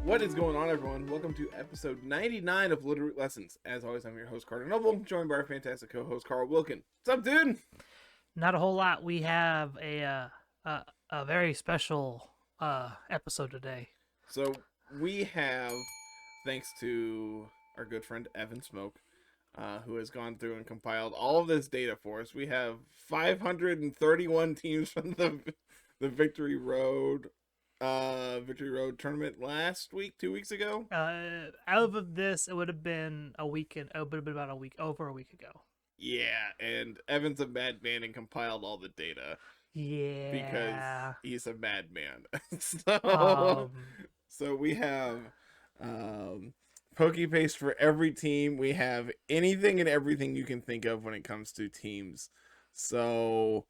What is going on, everyone? Welcome to episode 99 of Littleroot Lessons. As always, I'm your host, Carter Noble, joined by our fantastic co-host, Carl Wilkin. What's up, dude? Not a whole lot. We have a very special episode today. So we have, thanks to our good friend Evan Smoke, who has gone through and compiled all of this data for us. We have 531 teams from the Victory Road tournament last week, 2 weeks ago. Out of this, it would have been a weekend. It would have been about over a week ago. Yeah, and Evan's a madman and compiled all the data. Yeah, because he's a madman. so we have Pokepaste for every team. We have anything and everything you can think of when it comes to teams. So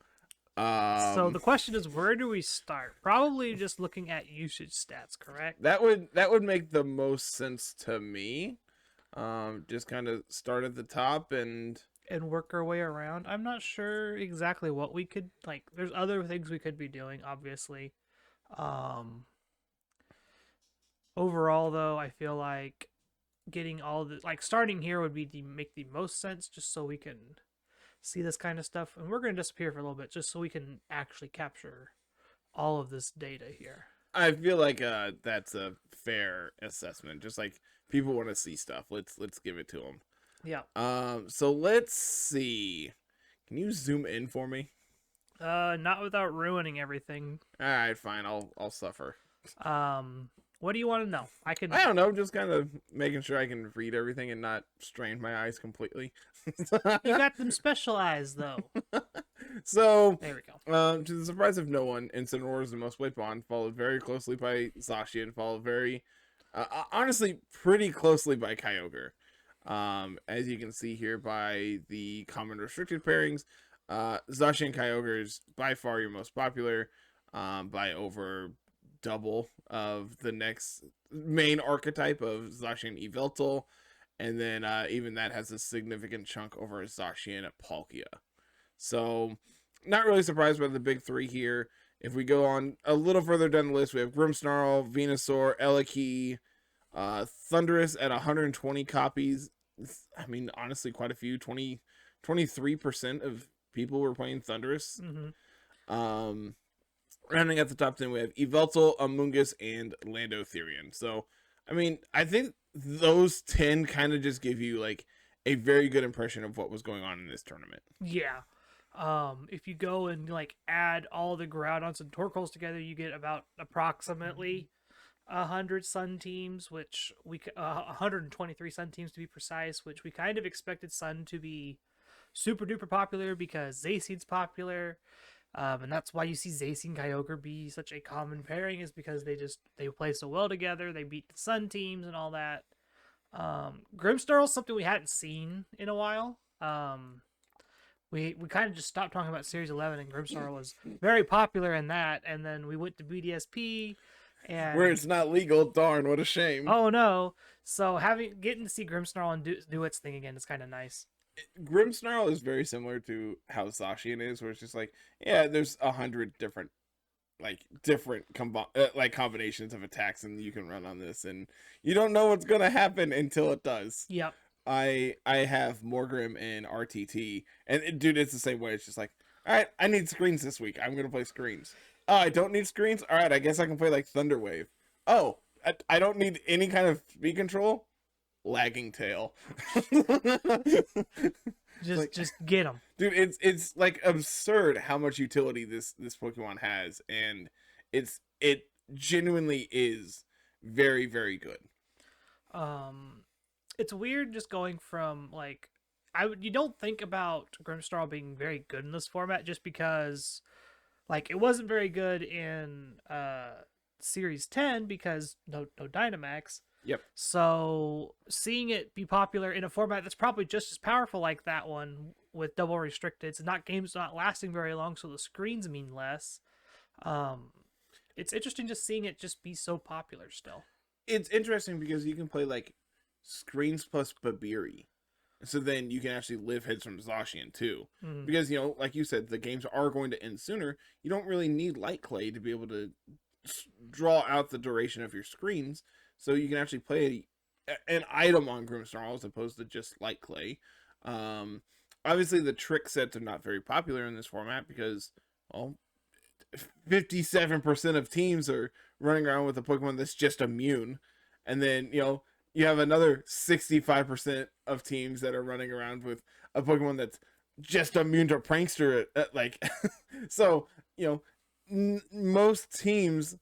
the question is, where do we start? Probably just looking at usage stats, correct? That would make the most sense to me. Just kind of start at the top and work our way around. I'm not sure exactly what we could, like, there's other things we could be doing, obviously. Overall, though, I feel like getting all the, like, starting here would be make the most sense, just so we can see this kind of stuff. And we're going to disappear for a little bit just so we can actually capture all of this data here. I feel like that's a fair assessment. Just like people want to see stuff, let's give it to them. Yeah. So let's see. Can you zoom in for me? Not without ruining everything. All right, fine. I'll suffer. What do you want to know? I don't know. Just kind of making sure I can read everything and not strain my eyes completely. You got them special eyes, though. So there we go. To the surprise of no one, Incineroar is the most played Bond, followed very closely by Zacian, followed very, honestly, pretty closely by Kyogre. As you can see here by the common restricted pairings, Zacian Kyogre is by far your most popular, by over double of the next main archetype of Zacian Yveltal, and then even that has a significant chunk over Zacian Palkia. So, not really surprised by the big three here. If we go on a little further down the list, we have Grimmsnarl, Venusaur, Eliki, Thundurus at 120 copies. I mean, honestly, quite a few. 23% of people were playing Thundurus. Mm-hmm. Rounding at the top 10, we have Yveltal, Amoonguss, and Landotherian. So, I mean, I think those 10 kind of just give you, like, a very good impression of what was going on in this tournament. Yeah. If you go and, like, add all the Groudons and Torkoals together, you get about approximately 100 Sun teams, which 123 Sun teams to be precise, which we kind of expected Sun to be super duper popular because Zacian's popular. And that's why you see Zacian Kyogre be such a common pairing, is because they play so well together. They beat the Sun teams and all that. Grimmsnarl is something we hadn't seen in a while. We kind of just stopped talking about Series 11, and Grimmsnarl was very popular in that. And then we went to BDSP, and where it's not legal. Darn, what a shame. Oh no! So getting to see Grimmsnarl and do its thing again is kind of nice. Grimmsnarl is very similar to how Zacian is, where it's just like, yeah, there's 100 different combinations of attacks and you can run on this, and you don't know what's gonna happen until it does. Yep. I have Morgrim in RTT, and dude, it's the same way. It's just like, all right, I need screens this week. I'm gonna play screens. Oh, I don't need screens. All right, I guess I can play like Thunder Wave. Oh, I don't need any kind of speed control. Lagging Tail. just get them, dude. It's like absurd how much utility this Pokemon has, and it genuinely is very, very good. It's weird just going from, like, you don't think about Grimmsnarl being very good in this format just because, like, it wasn't very good in Series 10 because no Dynamax. Yep. So seeing it be popular in a format that's probably just as powerful like that one with double restricted, games not lasting very long, so the screens mean less. It's interesting just seeing it just be so popular still. It's interesting because you can play like screens plus Babiri. So then you can actually live hits from Zacian too. Because, like you said, the games are going to end sooner. You don't really need Light Clay to be able to draw out the duration of your screens, so you can actually play an item on Grimmsnarl as opposed to just light clay. Obviously, the trick sets are not very popular in this format because, well, 57% of teams are running around with a Pokemon that's just immune, and then you have another 65% of teams that are running around with a Pokemon that's just immune to Prankster. Like, so most teams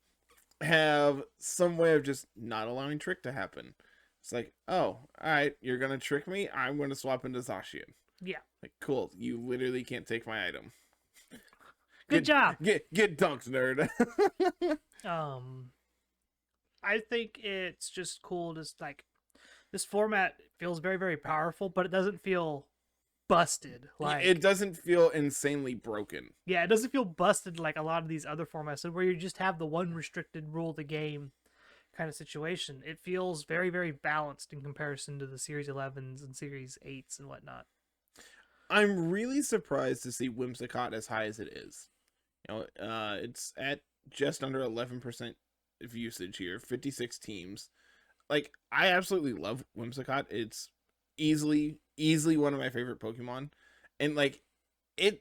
have some way of just not allowing trick to happen. It's like, oh, all right, you're gonna trick me. I'm gonna swap into Zacian. Yeah. Like, cool. You literally can't take my item. Good job. Get dunked, nerd. I think it's just cool. Just like this format feels very, very powerful, but it doesn't feel busted. Like it doesn't feel insanely broken. Yeah, it doesn't feel busted like a lot of these other formats, where you just have the one restricted rule of the game kind of situation. It feels very, very balanced in comparison to the Series 11s and Series 8s and whatnot. I'm really surprised to see Whimsicott as high as it is. It's at just under 11% of usage here, 56 teams. Like, I absolutely love Whimsicott. It's easily one of my favorite Pokemon. And, like, it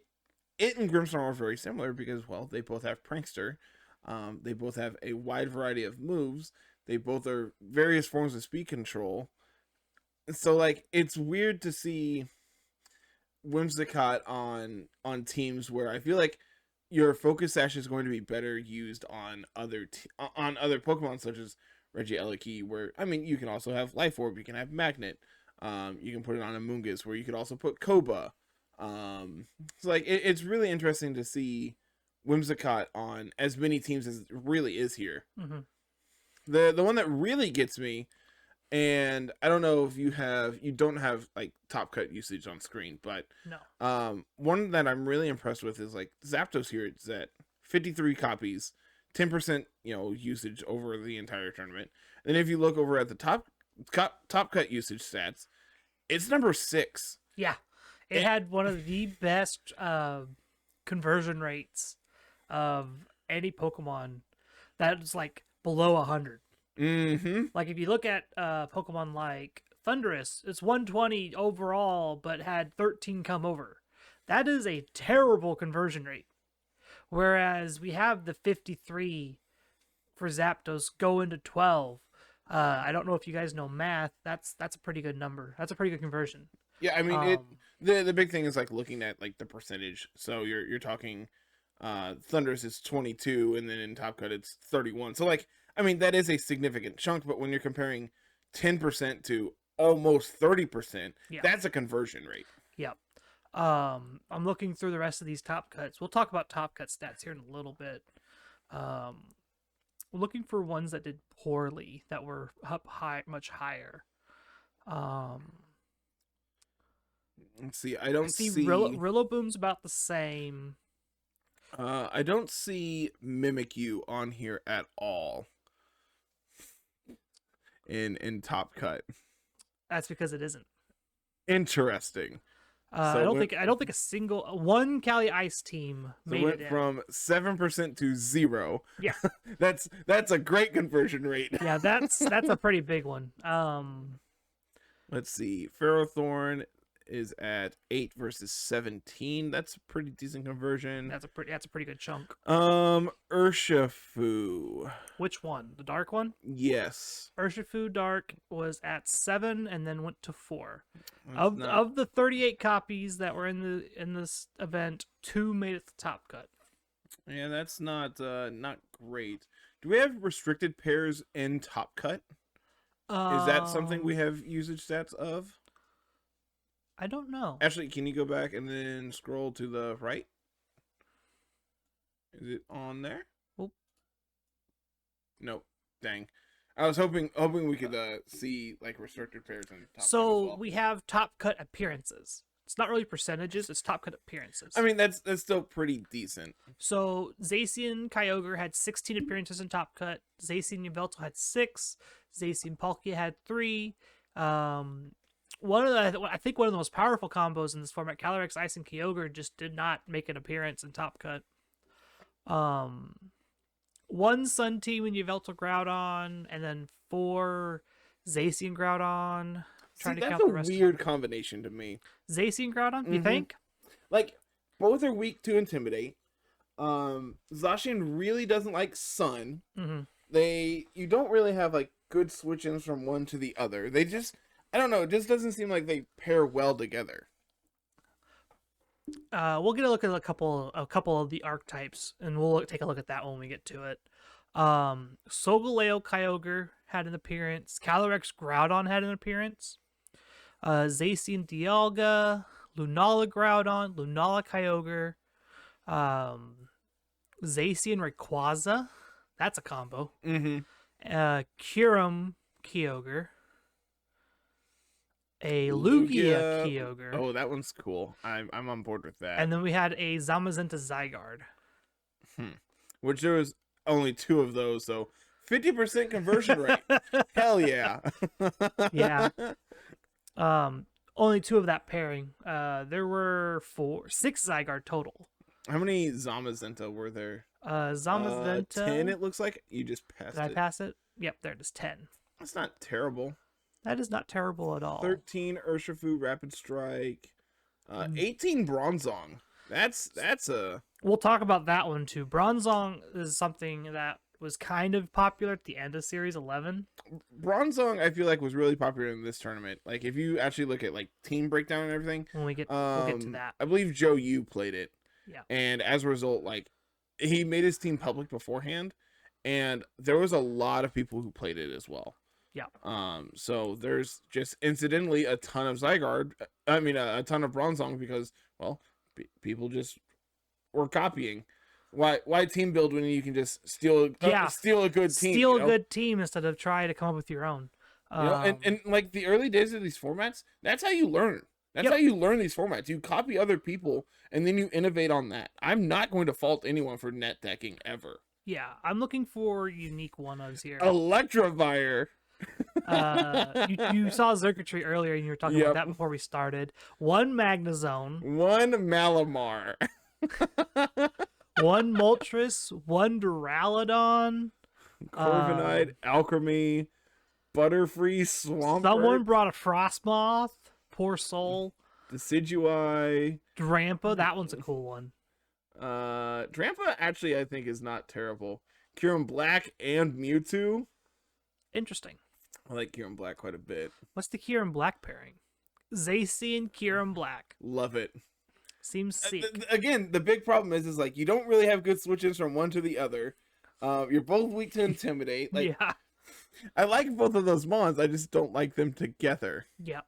and Grimmsnarl are very similar because, well, they both have Prankster. They both have a wide variety of moves. They both are various forms of speed control. So, like, it's weird to see Whimsicott on teams where I feel like your Focus Sash is going to be better used on other Pokemon such as Regieleki, where you can also have Life Orb, you can have Magnet, you can put it on Amoonguss, where you could also put Koba. So like it's really interesting to see Whimsicott on as many teams as it really is here. Mm-hmm. The one that really gets me, and I don't know if you don't have like top cut usage on screen, but no. One that I'm really impressed with is like Zapdos here. It's at 53 copies, 10% usage over the entire tournament. And if you look over at the top cut usage stats, it's number 6. Yeah, it had one of the best conversion rates of any Pokemon that was like below 100. Mm-hmm. Like if you look at Pokemon like Thundurus, it's 120 overall, but had 13 come over. That is a terrible conversion rate. Whereas we have the 53 for Zapdos go into 12. I don't know if you guys know math. That's a pretty good number. That's a pretty good conversion. Yeah, I mean the big thing is like looking at like the percentage. So you're talking Thundurus is 22, and then in Top Cut it's 31. So like that is a significant chunk, but when you're comparing 10% to almost 30%, yeah, that's a conversion rate. Yep. I'm looking through the rest of these top cuts. We'll talk about top cut stats here in a little bit. We're looking for ones that did poorly, that were up high, much higher. Let's see. I don't see Rillaboom's about the same. I don't see Mimikyu on here at all. In Top Cut. That's because it isn't. Interesting. So I don't think a single one Cali Ice team made went it from 7% to 0. Yeah. that's a great conversion rate. Yeah, that's a pretty big one. Let's see. Ferrothorn is at 8 versus 17. That's a pretty decent conversion. That's a pretty good chunk. Urshifu. Which one? The dark one? Yes. Urshifu Dark was at 7 and then went to 4. Of the 38 copies that were in this event, 2 made it the top cut. Yeah, that's not great. Do we have restricted pairs in Top Cut? Is that something we have usage stats of? I don't know. Actually, can you go back and then scroll to the right? Is it on there? Oh. Nope. Dang. I was hoping we could see like restricted pairs in Top Cut as well. We have top cut appearances. It's not really percentages, it's top cut appearances. That's still pretty decent. So Zacian Kyogre had 16 appearances in top cut. Zacian Yveltal had 6. Zacian Palkia had 3. I think one of the most powerful combos in this format, Calyrex Ice and Kyogre, just did not make an appearance in Top Cut. One 1 Sun Team when you have Veltal Groudon, and then 4 Zacian Groudon. See, Trying to that's count a the rest weird of them. combination to me. Zacian Groudon, you Mhm. think? Like, both are weak to Intimidate. Zacian really doesn't like Sun. Mm-hmm. You don't really have like good switch-ins from one to the other. They just, I don't know, it just doesn't seem like they pair well together. We'll get a look at a couple of the archetypes, and we'll take a look at that when we get to it. Solgaleo Kyogre had an appearance. Calyrex Groudon had an appearance. Zacian Dialga, Lunala Groudon, Lunala Kyogre, Zacian Rayquaza. That's a combo. Mm-hmm. Kyurem Kyogre. A Lugia Kyogre. Oh, that one's cool. I'm on board with that. And then we had a Zamazenta Zygarde. Which there was only 2 of those, so 50% conversion rate. Hell yeah. Yeah. Only 2 of that pairing. There were 6 Zygarde total. How many Zamazenta were there? Zamazenta. 10, it looks like. You just passed Did it. I pass it? Yep, there it is. 10. That's not terrible. That is not terrible at all. 13 Urshifu Rapid Strike. 18 Bronzong. That's a... We'll talk about that one too. Bronzong is something that was kind of popular at the end of Series 11. Bronzong, I feel like, was really popular in this tournament. Like, if you actually look at like team breakdown and everything, When we'll get to that. I believe Joe Yu played it. Yeah. And as a result, like, he made his team public beforehand, and there was a lot of people who played it as well. Yeah. So there's just incidentally a ton of Zygarde. I mean, a ton of Bronzong because, well, people just were copying. Why team build when you can just steal a good team? Steal a good team instead of try to come up with your own. You know, and like the early days of these formats, that's how you learn. That's how you learn these formats. You copy other people and then you innovate on that. I'm not going to fault anyone for net decking ever. Yeah, I'm looking for unique one-ofs here. Electivire. You saw Circuitry earlier, and you were talking about that before we started. 1 Magnezone, 1 Malamar, 1 Moltres, 1 Duraludon, Corviknight, Alchemy, Butterfree, Swampert. Someone brought a Frostmoth. Poor soul. Decidueye. Drampa, that one's a cool one. Drampa actually I think is not terrible. Kyurem Black and Mewtwo. Interesting. I like Kyurem Black quite a bit. What's the Kyurem Black pairing? Zacian Kyurem Black. Love it. Seems sick. Again, the big problem is like you don't really have good switches from one to the other. You're both weak to Intimidate. Like, yeah. I like both of those mons. I just don't like them together. Yeah.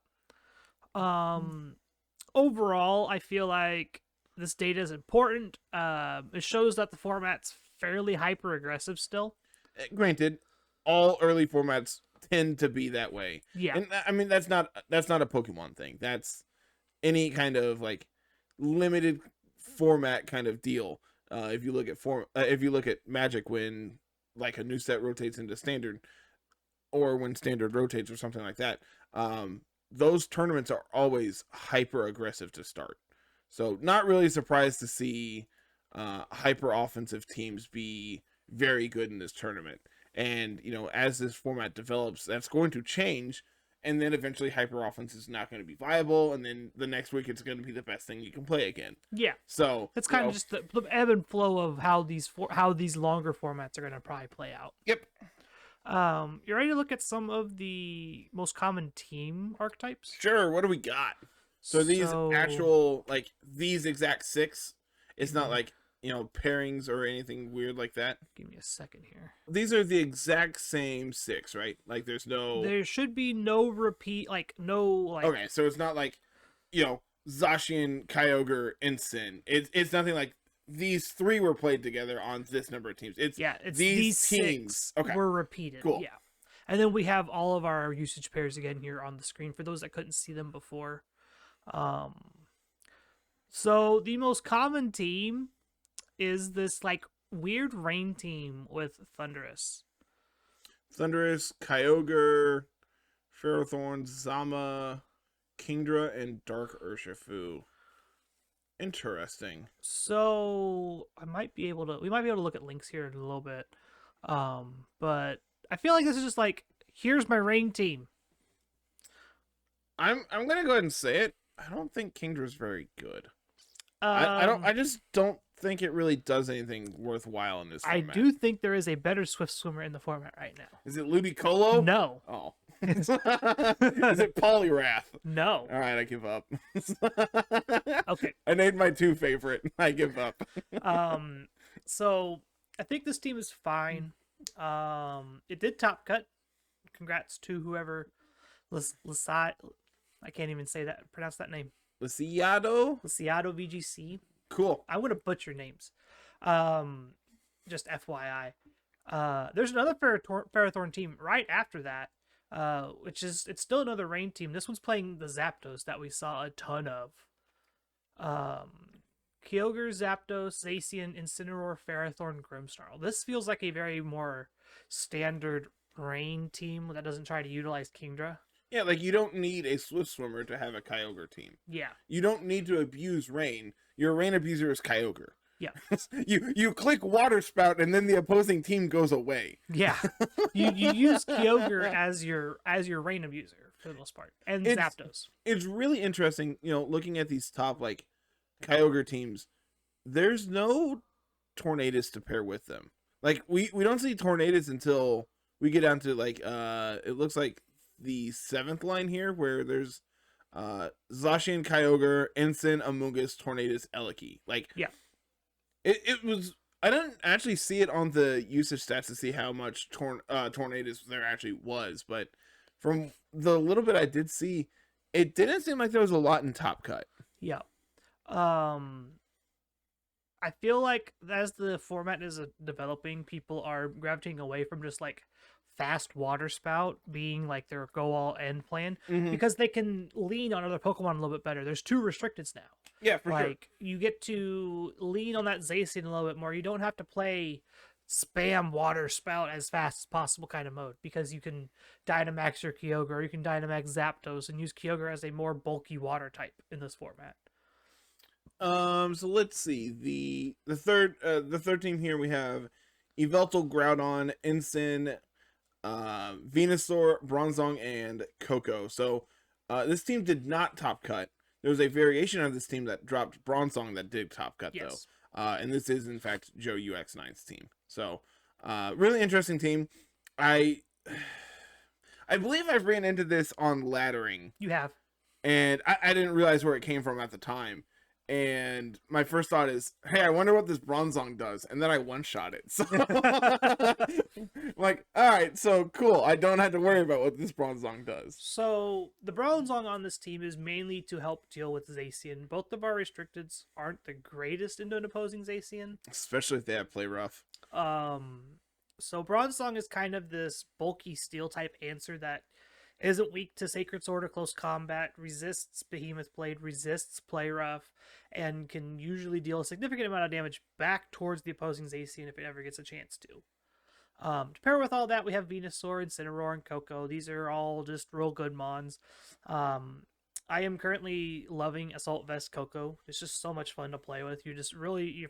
Overall, I feel like this data is important. It shows that the format's fairly hyper aggressive still. Granted, all early formats tend to be that way. Yeah. And I mean that's not a Pokemon thing. That's any kind of like limited format kind of deal. If you look at Magic when like a new set rotates into standard, or when standard rotates or something like that, those tournaments are always hyper aggressive to start. So not really surprised to see hyper offensive teams be very good in this tournament. And, you know, as this format develops, that's going to change. And then eventually hyper offense is not going to be viable. And then the next week it's going to be the best thing you can play again. Yeah. So it's kind of just the ebb and flow of how these longer formats are going to probably play out. Yep. You ready to look at some of the most common team archetypes? Sure. What do we got? So these actual, like, these exact 6, it's not like, you know, pairings or anything weird like that. Give me a second here. These are the exact same 6, right? Like, there should be no repeat, Okay, so it's not like, you know, Zacian, Kyogre, and Sin. It's nothing like these 3 were played together on this number of teams. It's these teams were repeated. Cool. Yeah. And then we have all of our usage pairs again here on the screen for those that couldn't see them before. So the most common team is this like weird rain team with Thundurus, Kyogre, Ferrothorn, Zama, Kingdra, and Dark Urshifu. Interesting. So we might be able to look at links here in a little bit. But I feel like this is just like, here's my rain team. I'm gonna go ahead and say it. I don't think Kingdra's very good. Um, I just don't think it really does anything worthwhile in this I format. do think there is a better Swift swimmer in the format right now. Is it Ludicolo? No. Oh. Is it Poliwrath? No. All right, I give up. Okay. I named my 2 favorite. I give up. So I think this team is fine. It did top cut. Congrats to whoever. I can't even pronounce that name. Liciado VGC. Cool. I want to butcher names. Just FYI. There's another Ferrothorn team right after that, it's still another rain team. This one's playing the Zapdos that we saw a ton of. Kyogre, Zapdos, Zacian, Incineroar, Ferrothorn, Grimmsnarl. This feels like a very more standard rain team that doesn't try to utilize Kingdra. Yeah, like you don't need a Swift Swimmer to have a Kyogre team. Yeah. You don't need to abuse rain. Your rain abuser is Kyogre. Yeah. you click Water Spout and then the opposing team goes away. Yeah. You use Kyogre as your rain abuser for the most part. And Zapdos. It's really interesting, looking at these top like Kyogre teams, there's no Tornadus to pair with them. Like we don't see Tornadus until we get down to like it looks like the 7th line here where there's Zacian, Kyogre, Ensign, Amoonguss, Tornadus, Eliki. Like yeah. It was I didn't actually see it on the usage stats to see how much Tornadus there actually was, but from the little bit I did see, it didn't seem like there was a lot in Top Cut. Yeah. I feel like as the format is developing, people are gravitating away from just like fast water spout being like their go all end plan because they can lean on other Pokemon a little bit better. There's 2 restricteds now. Yeah, for sure. Like you get to lean on that Zacian a little bit more. You don't have to play spam water spout as fast as possible kind of mode because you can Dynamax your Kyogre, or you can Dynamax Zapdos and use Kyogre as a more bulky water type in this format. So let's see. The third team here we have Yveltal, Groudon, Ensign, Venusaur, Bronzong, and Coco. So this team did not top cut. There was a variation of this team that dropped Bronzong that did top cut though. And this is in fact Joe UX9's team. So really interesting team. I believe I've ran into this on laddering. You have. And I didn't realize where it came from at the time. And my first thought is, hey, I wonder what this Bronzong does. And then I one-shot it. So I'm like, all right, so cool. I don't have to worry about what this Bronzong does. So the Bronzong on this team is mainly to help deal with Zacian. Both of our restricteds aren't the greatest into an opposing Zacian. Especially if they have Play Rough. So Bronzong is kind of this bulky steel type answer that isn't weak to Sacred Sword or Close Combat, resists Behemoth Blade, resists Play Rough, and can usually deal a significant amount of damage back towards the opposing Zacian if it ever gets a chance to. To pair with all that, we have Venusaur, Incineroar, and Coco. These are all just real good mons. I am currently loving Assault Vest Coco. It's just so much fun to play with. You're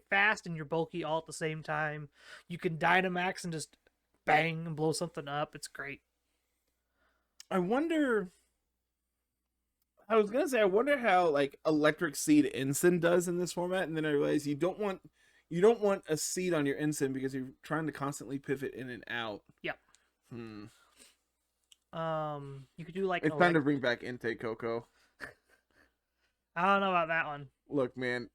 fast and you're bulky all at the same time. You can Dynamax and just bang and blow something up. It's great. I wonder how like Electric Seed Ensign does in this format, and then I realized you don't want a seed on your Ensign because you're trying to constantly pivot in and out. Yep. You could do like it's time to bring back Entei Coco. I don't know about that one. Look, man,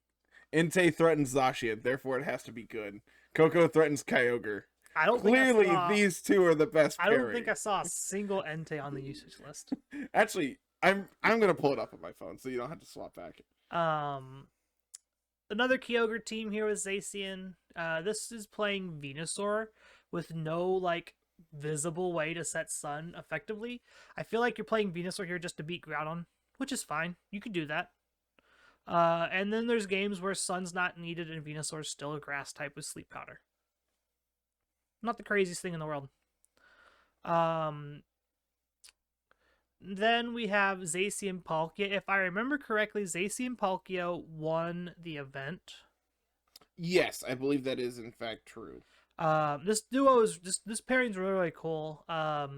Entei threatens Zacian, therefore it has to be good. Coco threatens Kyogre. Clearly, these 2 are the best pairing. I don't think I saw a single Entei on the usage list. Actually, I'm gonna pull it up on my phone so you don't have to swap back. Another Kyogre team here with Zacian. This is playing Venusaur with no like visible way to set Sun effectively. I feel like you're playing Venusaur here just to beat Groudon, which is fine. You could do that. And then there's games where Sun's not needed and Venusaur's still a grass type with Sleep Powder. Not the craziest thing in the world. Then we have Zacian Palkia. If I remember correctly, Zacian Palkia won the event. Yes, I believe that is in fact true. This duo is just this pairing's really, really cool. A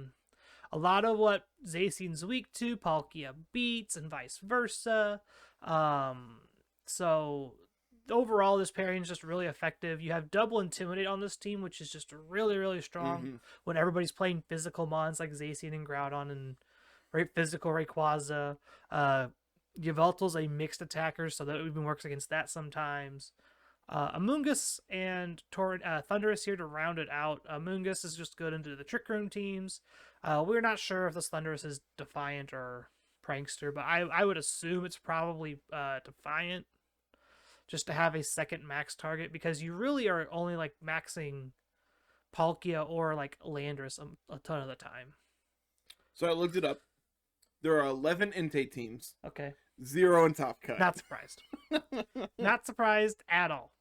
lot of what Zacian's weak to, Palkia beats, and vice versa. Um, so overall, this pairing is just really effective. You have double Intimidate on this team, which is just really, really strong when everybody's playing physical mons like Zacian and Groudon and physical Rayquaza. Yveltal's a mixed attacker, so that even works against that sometimes. Amoonguss and Thundurus here to round it out. Amoonguss is just good into the Trick Room teams. We're not sure if this Thundurus is Defiant or Prankster, but I would assume it's probably Defiant, just to have a second max target, because you really are only like maxing Palkia or like Landorus a ton of the time. So I looked it up. There are 11 Entei teams. Okay. 0 in Top Cut. Not surprised. Not surprised at all.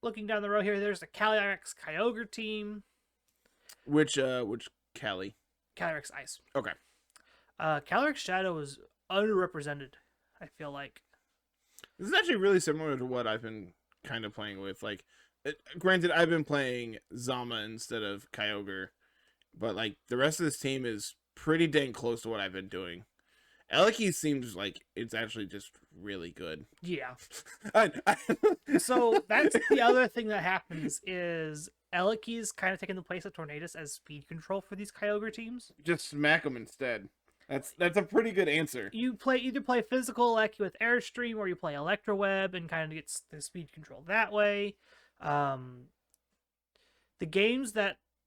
Looking down the road here, there's the Calyrex Kyogre team. Which Cali? Calyrex Ice. Okay. Calyrex Shadow is underrepresented, I feel like. This is actually really similar to what I've been kind of playing with. Like, granted, I've been playing Zama instead of Kyogre, but like the rest of this team is pretty dang close to what I've been doing. Eliki seems like it's actually just really good. Yeah. So that's the other thing that happens is Eliki's kind of taking the place of Tornadus as speed control for these Kyogre teams. Just smack them instead. That's a pretty good answer. You either play physical Eleki with Airstream, or you play Electro Web and kind of gets the speed control that way. The games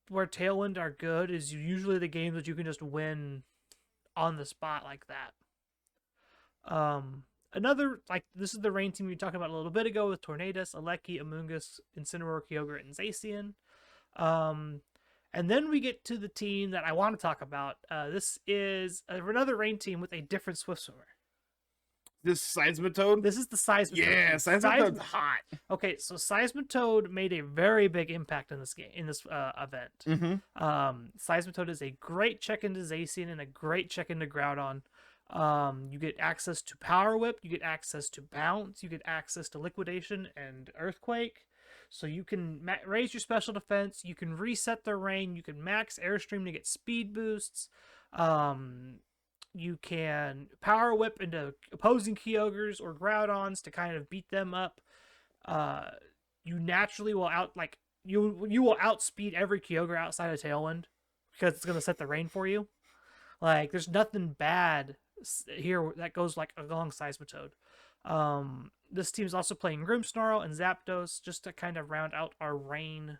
where Tailwind are good is usually the games that you can just win on the spot like that. Another, like, this is the rain team we talked about a little bit ago with Tornadus, Eleki, Amoonguss, Incineroar, Kyogre, and Zacian. And then we get to the team that I want to talk about. This is another rain team with a different Swift Swimmer. This Seismitoad? This is the Seismitoad. Yeah, Seismitoad's hot. Okay, so Seismitoad made a very big impact in this game, in this event. Seismitoad is a great check into Zacian and a great check into Groudon. You get access to Power Whip, you get access to Bounce, you get access to Liquidation and Earthquake. So you can raise your special defense, you can reset their rain, you can max Airstream to get speed boosts. You can Power Whip into opposing Kyogres or Groudons to kind of beat them up. You naturally will you will outspeed every Kyogre outside of Tailwind because it's going to set the rain for you. Like, there's nothing bad here that goes like along Seismitoad. This team is also playing Grimmsnarl and Zapdos just to kind of round out our rain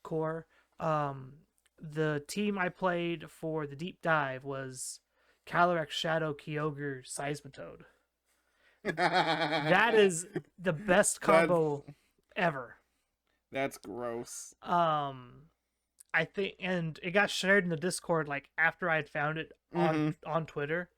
core. The team I played for the deep dive was Calyrex Shadow Kyogre Seismitoad. That is the best combo ever. That's gross. I think, and it got shared in the Discord like after I had found it on Twitter,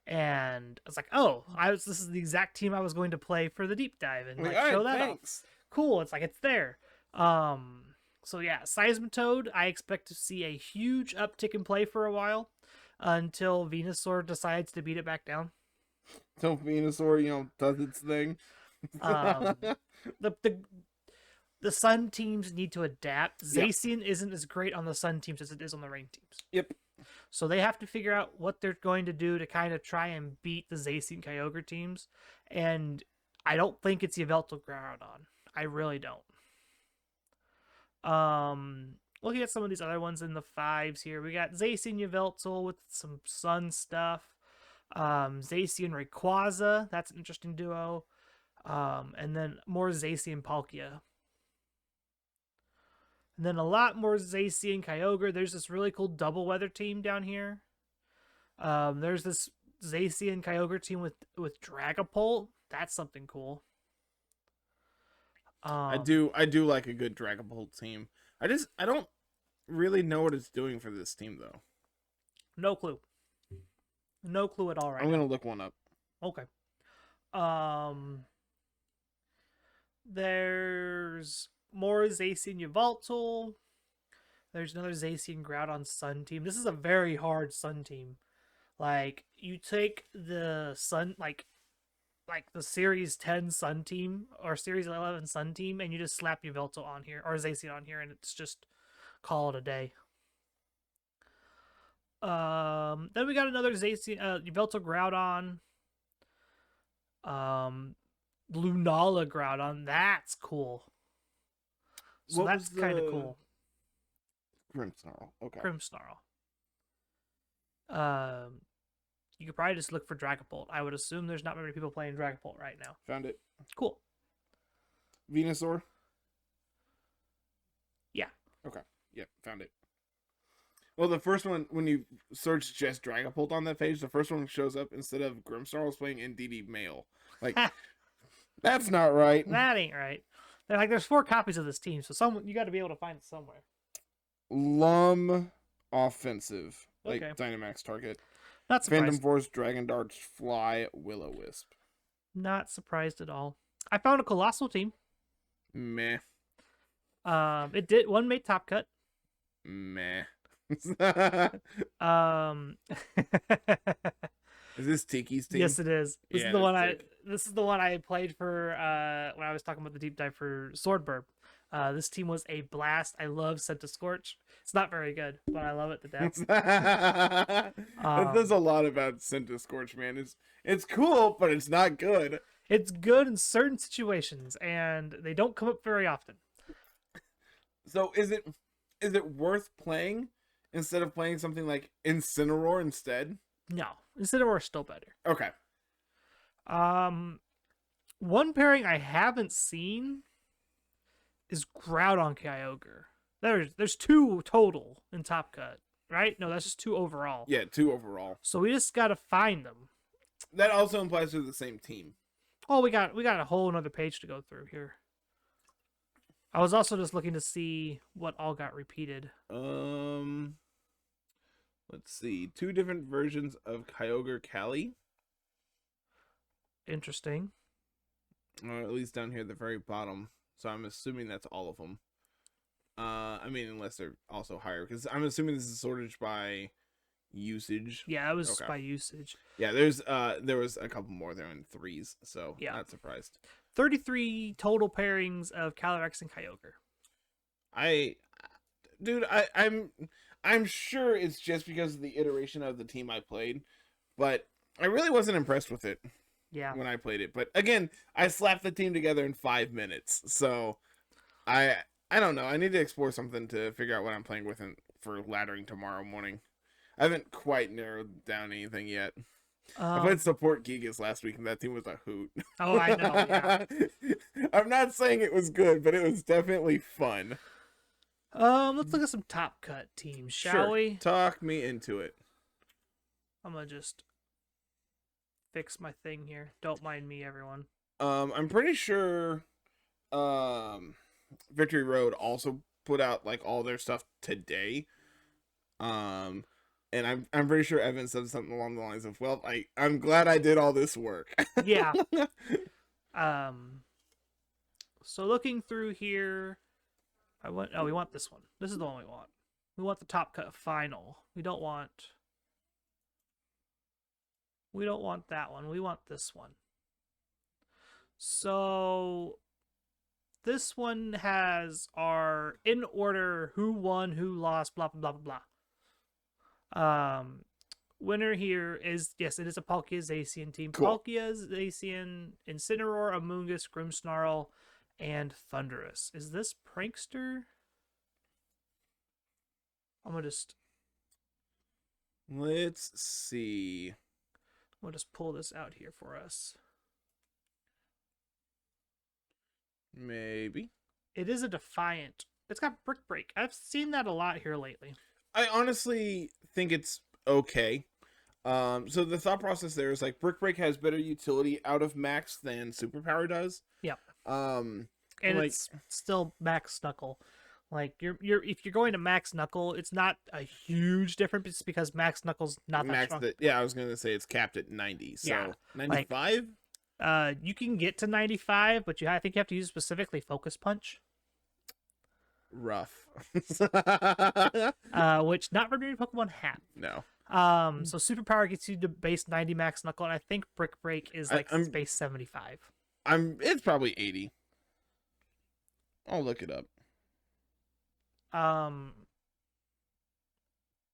and I was like, "Oh, this is the exact team I was going to play for the deep dive and like show that off." Cool, it's like it's there. So yeah, Seismitoad, I expect to see a huge uptick in play for a while until Venusaur decides to beat it back down. Until Venusaur, does its thing. The Sun teams need to adapt. Zacian isn't as great on the Sun teams as it is on the Rain teams. Yep. So they have to figure out what they're going to do to kind of try and beat the Zacian Kyogre teams. And I don't think it's Yveltal Groudon. I really don't. Looking at some of these other ones in the 5s here, we got Zacian Yveltal with some Sun stuff. Zacian Rayquaza, that's an interesting duo. And then more Zacian Palkia. And then a lot more Zacian Kyogre. There's this really cool double weather team down here. There's this Zacian Kyogre team with Dragapult. That's something cool. I do like a good Dragapult team. I don't really know what it's doing for this team though. No clue. No clue at all right I'm now. gonna look one up. Okay. There's more Zacian Yveltal. There's another Zacian Groudon Sun team. This is a very hard Sun team. Like, you take the Sun, like, like the Series 10 Sun team or Series 11 Sun team, and you just slap Yveltal on here or Zacian on here, and it's just call it a day. Then we got another Zacian, Yveltal Groudon. Lunala Groudon. That's cool. So that's kind of cool. Grimmsnarl. Okay. Grimmsnarl. You could probably just look for Dragapult. I would assume there's not many people playing Dragapult right now. Found it. Cool. Venusaur. Yeah. Okay. Yep. Found it. Well, the first one, when you search just Dragapult on that page, the first one shows up instead of Grimmsnarl is playing Indeedee Male. Like, that's not right. That ain't right. They're like, there's 4 copies of this team, so you got to be able to find it somewhere. Lum offensive. Like Okay. Dynamax target. Not surprised. Phantom Force, Dragon Darts, Fly, Will-O-Wisp. Not surprised at all. I found a Colossal team. Meh. It did one made Top Cut. Meh. Is this Tiki's team? Yes, it is. This Yeah, is the one that's sick. This is the one I played for when I was talking about the deep dive for Swordburb. This team was a blast. I love Scorch. It's not very good, but I love it to death. It says a lot about Scorch, man. It's cool, but it's not good. It's good in certain situations, and they don't come up very often. So is it worth playing instead of playing something like Incineroar instead? No, Incineroar is still better. Okay. One pairing I haven't seen is Groudon Kyogre. There's 2 total in Top Cut, right? No, that's just 2 overall. Yeah, 2 overall. So we just gotta find them. That also implies they're the same team. Oh, we got a whole another page to go through here. I was also just looking to see what all got repeated. Let's see. 2 different versions of Kyogre Cali. Interesting. Or at least down here at the very bottom. So I'm assuming that's all of them. I mean, unless they're also higher, because I'm assuming this is sorted by usage. Yeah, it was Okay. by usage. Yeah, there was a couple more there in 3s, so Yeah. not surprised. 33 total pairings of Calyrex and Kyogre. I'm sure it's just because of the iteration of the team I played, but I really wasn't impressed with it Yeah. when I played it. But again, I slapped the team together in 5 minutes, so I don't know. I need to explore something to figure out what I'm playing with for laddering tomorrow morning. I haven't quite narrowed down anything yet. I played Support Gigas last week, and that team was a hoot. Oh, I know. Yeah. I'm not saying it was good, but it was definitely fun. Let's look at some Top Cut teams, shall Sure. we? Talk me into it. I'm gonna just fix my thing here. Don't mind me, everyone. I'm pretty sure Victory Road also put out like all their stuff today. And I'm pretty sure Evan said something along the lines of, "Well, I'm glad I did all this work." Yeah. So looking through here, we want this one. This is the one we want. We want the Top Cut final. We don't want that one. We want this one. So this one has our in order who won, who lost, blah blah blah blah blah. Winner here is, yes, it is a Palkia Zacian team. Cool. Palkia, Zacian, Incineroar, Amoonguss, Grimmsnarl, and Thundurus. Is this Prankster? I'm gonna just Let's see. We'll just pull this out here for us. Maybe. It is a Defiant. It's got Brick Break. I've seen that a lot here lately. I honestly think it's okay. So the thought process there is like Brick Break has better utility out of max than Superpower does. Yep. And And like, it's still Max Knuckle. Like if you're going to Max Knuckle, it's not a huge difference. It's because Max Knuckle's not that strong. yeah, I was gonna say it's capped at 90. So Yeah, 95. You can get to 95, but I think you have to use specifically Focus Punch. rough. Which not very many Pokemon have. No. So Superpower gets you to base 90 max Knuckle, and I think Brick Break is like base 75. It's probably 80. I'll look it up.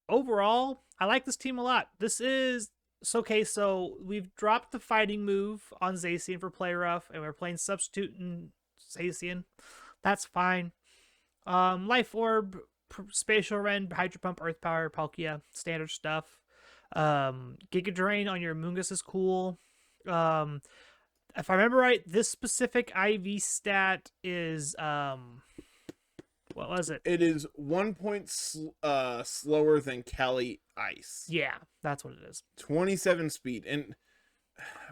Overall, I like this team a lot. This is okay. So we've dropped the fighting move on Zacian for Play Rough, and we're playing Substitute and Zacian. That's fine. Life Orb, Spatial Rend, Hydro Pump, Earth Power, Palkia, standard stuff. Giga Drain on your Mungus is cool. If I remember right, this specific IV stat is what was it? It is 1 point slower than Cali Ice. Yeah, that's what it is. 27 speed, and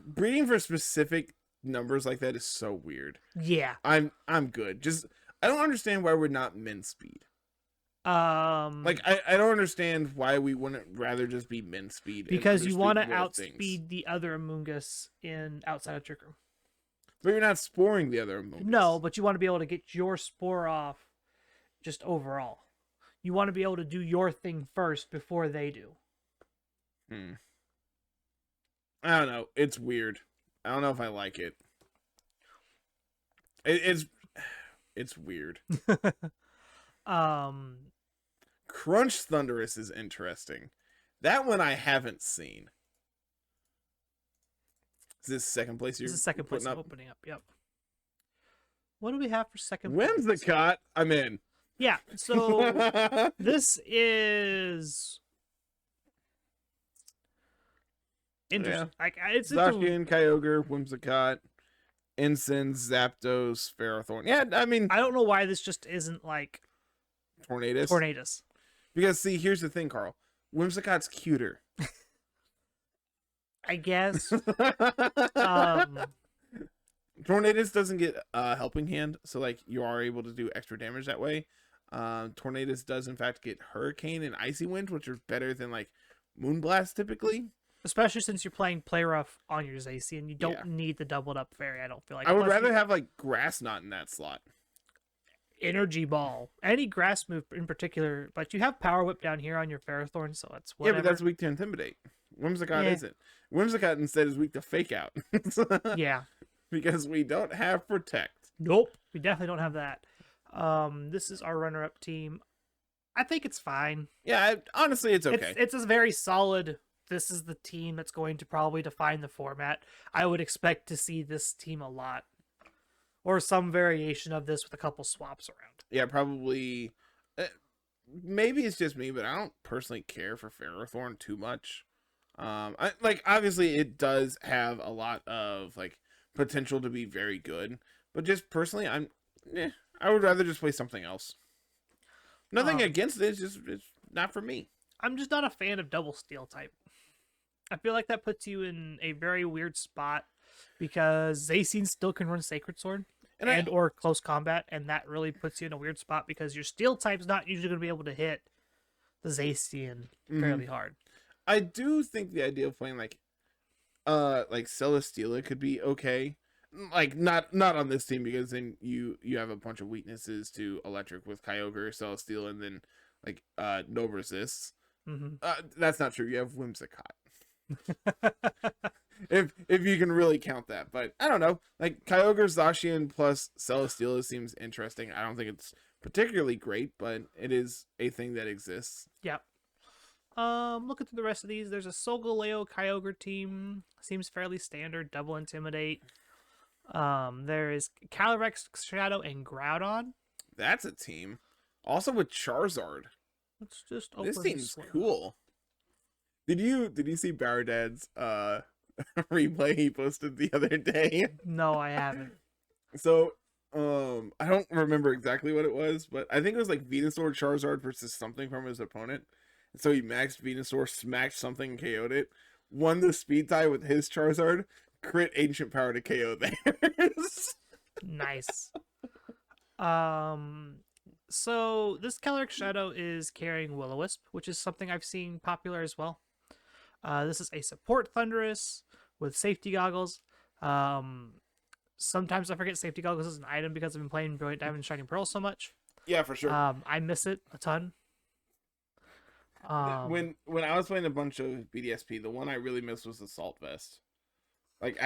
breeding for specific numbers like that is so weird. Yeah, I'm good. Just I don't understand why we're not min speed. Like I don't understand why we wouldn't rather just be min speed. Because you want to outspeed the other Amoonguss in outside of Trick Room. But you're not sporing the other Amoonguss. No, but you want to be able to get your spore off just overall. You want to be able to do your thing first before they do. I don't know. It's weird. I don't know if I like it. It's weird. Crunch Thunderous is interesting. That one I haven't seen. Is this second place you're This is second place putting I'm up? opening up. Yep. What do we have for second When's the place? cut? I'm in. Yeah, so this is interesting. Yeah. Like it's Zacian, Kyogre, Whimsicott, Incense, Zapdos, Ferrothorn. Yeah, I mean, I don't know why this just isn't like Tornadus. Because see, here's the thing, Carl. Whimsicott's cuter. I guess. Tornadus doesn't get helping hand, so like you are able to do extra damage that way. Tornadus does in fact get Hurricane and Icy Wind, which are better than like Moonblast typically. Especially since you're playing Play Rough on your Zacian, you don't need the doubled up fairy. I don't feel like. I would rather have like Grass Knot in that slot. Energy Ball, any grass move in particular, but you have Power Whip down here on your Ferrothorn, so it's whatever. Yeah, but that's weak to Intimidate. Whimsicott isn't. Whimsicott instead is weak to Fake Out. Yeah. Because we don't have Protect. Nope, we definitely don't have that. This is our runner-up team. I think it's fine. Yeah, honestly, it's okay. It's a very solid. This is the team that's going to probably define the format. I would expect to see this team a lot, or some variation of this with a couple swaps around. Yeah, probably. Maybe it's just me, but I don't personally care for Ferrothorn too much. Obviously it does have a lot of like potential to be very good, but just personally, I would rather just play something else. Nothing against it, it's not for me. I'm just not a fan of double steel type. I feel like that puts you in a very weird spot because Zacian still can run Sacred Sword or Close Combat, and that really puts you in a weird spot because your steel type's not usually going to be able to hit the Zacian fairly hard. I do think the idea of playing like Celesteela could be okay. Like not on this team because then you have a bunch of weaknesses to Electric with Kyogre, Celesteela, and then like no resists. That's not true. You have Whimsicott. if you can really count that, but I don't know. Like Kyogre, Zacian plus Celesteela seems interesting. I don't think it's particularly great, but it is a thing that exists. Yeah. Looking through the rest of these, there's a Solgaleo Kyogre team. Seems fairly standard. Double Intimidate. There is Calyrex, Shadow, and Groudon. That's a team. Also with Charizard. Let's just open This team's cool. Did you see Baradad's replay he posted the other day? No, I haven't. So, I don't remember exactly what it was, but I think it was like Venusaur Charizard versus something from his opponent. So he maxed Venusaur, smacked something, and KO'd it. Won the speed tie with his Charizard. Crit Ancient Power to KO theirs. Nice. So this Calyrex Shadow is carrying Will-O-Wisp, which is something I've seen popular as well. This is a support Thunderous with safety goggles. Sometimes I forget safety goggles is an item because I've been playing Brilliant Diamond and Shining Pearl so much. Yeah, for sure. I miss it a ton. When I was playing a bunch of BDSP, the one I really missed was Assault Vest. Like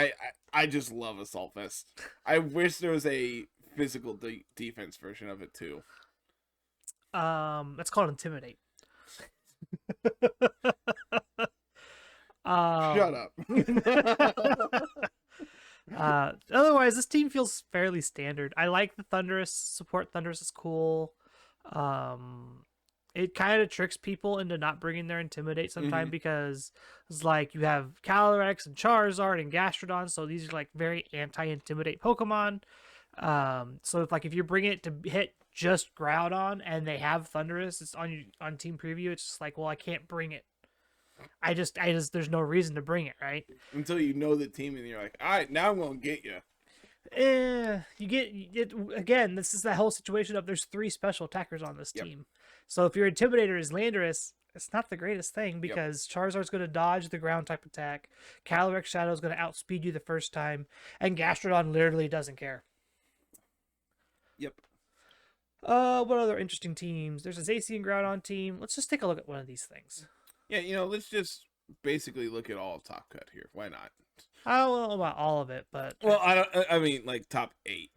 I just love Assault Vest. I wish there was a physical defense version of it too. That's called Intimidate. Shut up. Otherwise, this team feels fairly standard. I like the Thundurus. Support Thundurus is cool. It kind of tricks people into not bringing their Intimidate sometime because it's like you have Calyrex and Charizard and Gastrodon, so these are like very anti-Intimidate Pokemon. So if you bring it to hit just Groudon and they have Thundurus, it's on Team Preview. It's just like, well, I can't bring it. I just there's no reason to bring it, right? Until you know the team and you're like, all right, now I'm gonna get you. You get it again. This is the whole situation of there's 3 special attackers on this team. So if your Intimidator is Landorus, it's not the greatest thing because Charizard's going to dodge the ground type attack. Calyrex Shadow is going to outspeed you the first time, and Gastrodon literally doesn't care. Yep. What other interesting teams? There's a Zacian Groudon team. Let's just take a look at one of these things. Yeah, let's just basically look at all of Top Cut here. Why not? I don't know about all of it, but I mean like top 8.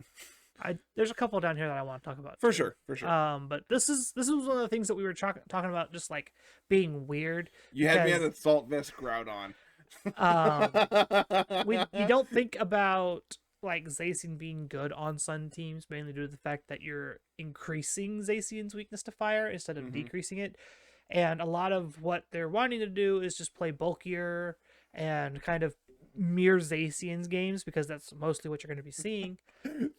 There's a couple down here that I want to talk about For sure. But this is one of the things that we were talking about, just like being weird. You had me at Assault Vest Groudon. We don't think about like Zacian being good on Sun teams, mainly due to the fact that you're increasing Zacian's weakness to fire instead of decreasing it. And a lot of what they're wanting to do is just play bulkier and kind of mirror Zacian's games, because that's mostly what you're going to be seeing.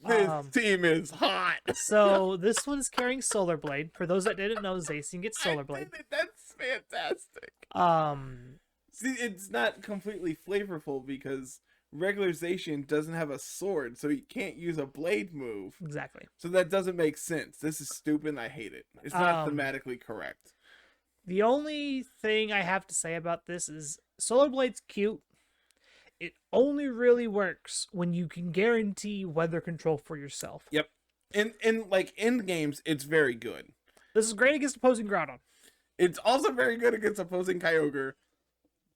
This team is hot. So this one is carrying Solar Blade. For those that didn't know, Zacian gets Solar Blade. That's fantastic. See, it's not completely flavorful because regular Zacian doesn't have a sword, so he can't use a blade move. Exactly. So that doesn't make sense. This is stupid and I hate it. It's not thematically correct. The only thing I have to say about this is Solar Blade's cute. It only really works when you can guarantee weather control for yourself. Yep. In like end games, it's very good. This is great against opposing Groudon. It's also very good against opposing Kyogre,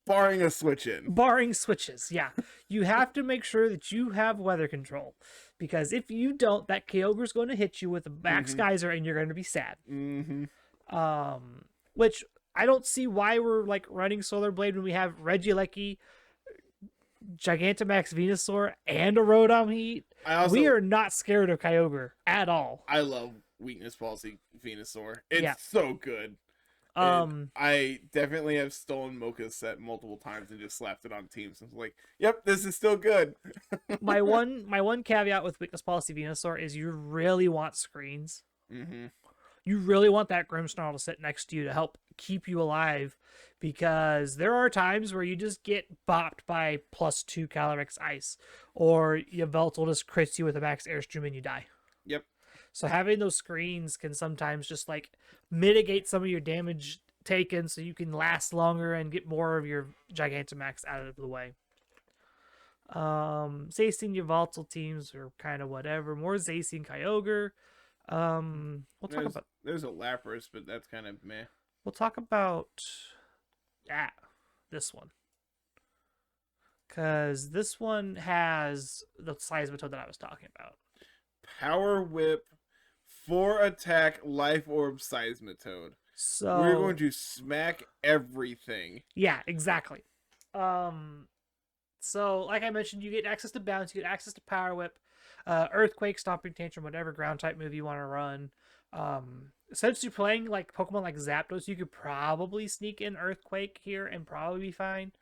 barring a switch in. Barring switches, yeah. You have to make sure that you have weather control, because if you don't, that Kyogre's going to hit you with a max geyser and you're going to be sad. Which I don't see why we're like running Solar Blade when we have Regieleki, Gigantamax Venusaur, and a Rotom Heat. We are not scared of Kyogre at all. I love Weakness Policy Venusaur. It's so good. I definitely have stolen Mocha's set multiple times and just slapped it on teams. I was like, yep, this is still good. my one caveat with Weakness Policy Venusaur is you really want screens. You really want that Grimmsnarl to sit next to you to help keep you alive, because there are times where you just get bopped by +2 Calyrex Ice, or Yveltal just crits you with a max Airstream and you die. Yep. So having those screens can sometimes just like mitigate some of your damage taken, so you can last longer and get more of your Gigantamax out of the way. Zacian Yveltal teams are kind of whatever. More Zacian Kyogre. There's a Lapras, but that's kind of meh. We'll talk about this one, because this one has the Seismitoad that I was talking about. Power Whip, 4 attack, Life Orb Seismitoad. So we're going to smack everything. Yeah, exactly. So like I mentioned, you get access to Bounce, you get access to Power Whip, Earthquake, Stomping Tantrum, whatever ground type move you want to run. Since you're playing like Pokemon like Zapdos, you could probably sneak in Earthquake here and probably be fine,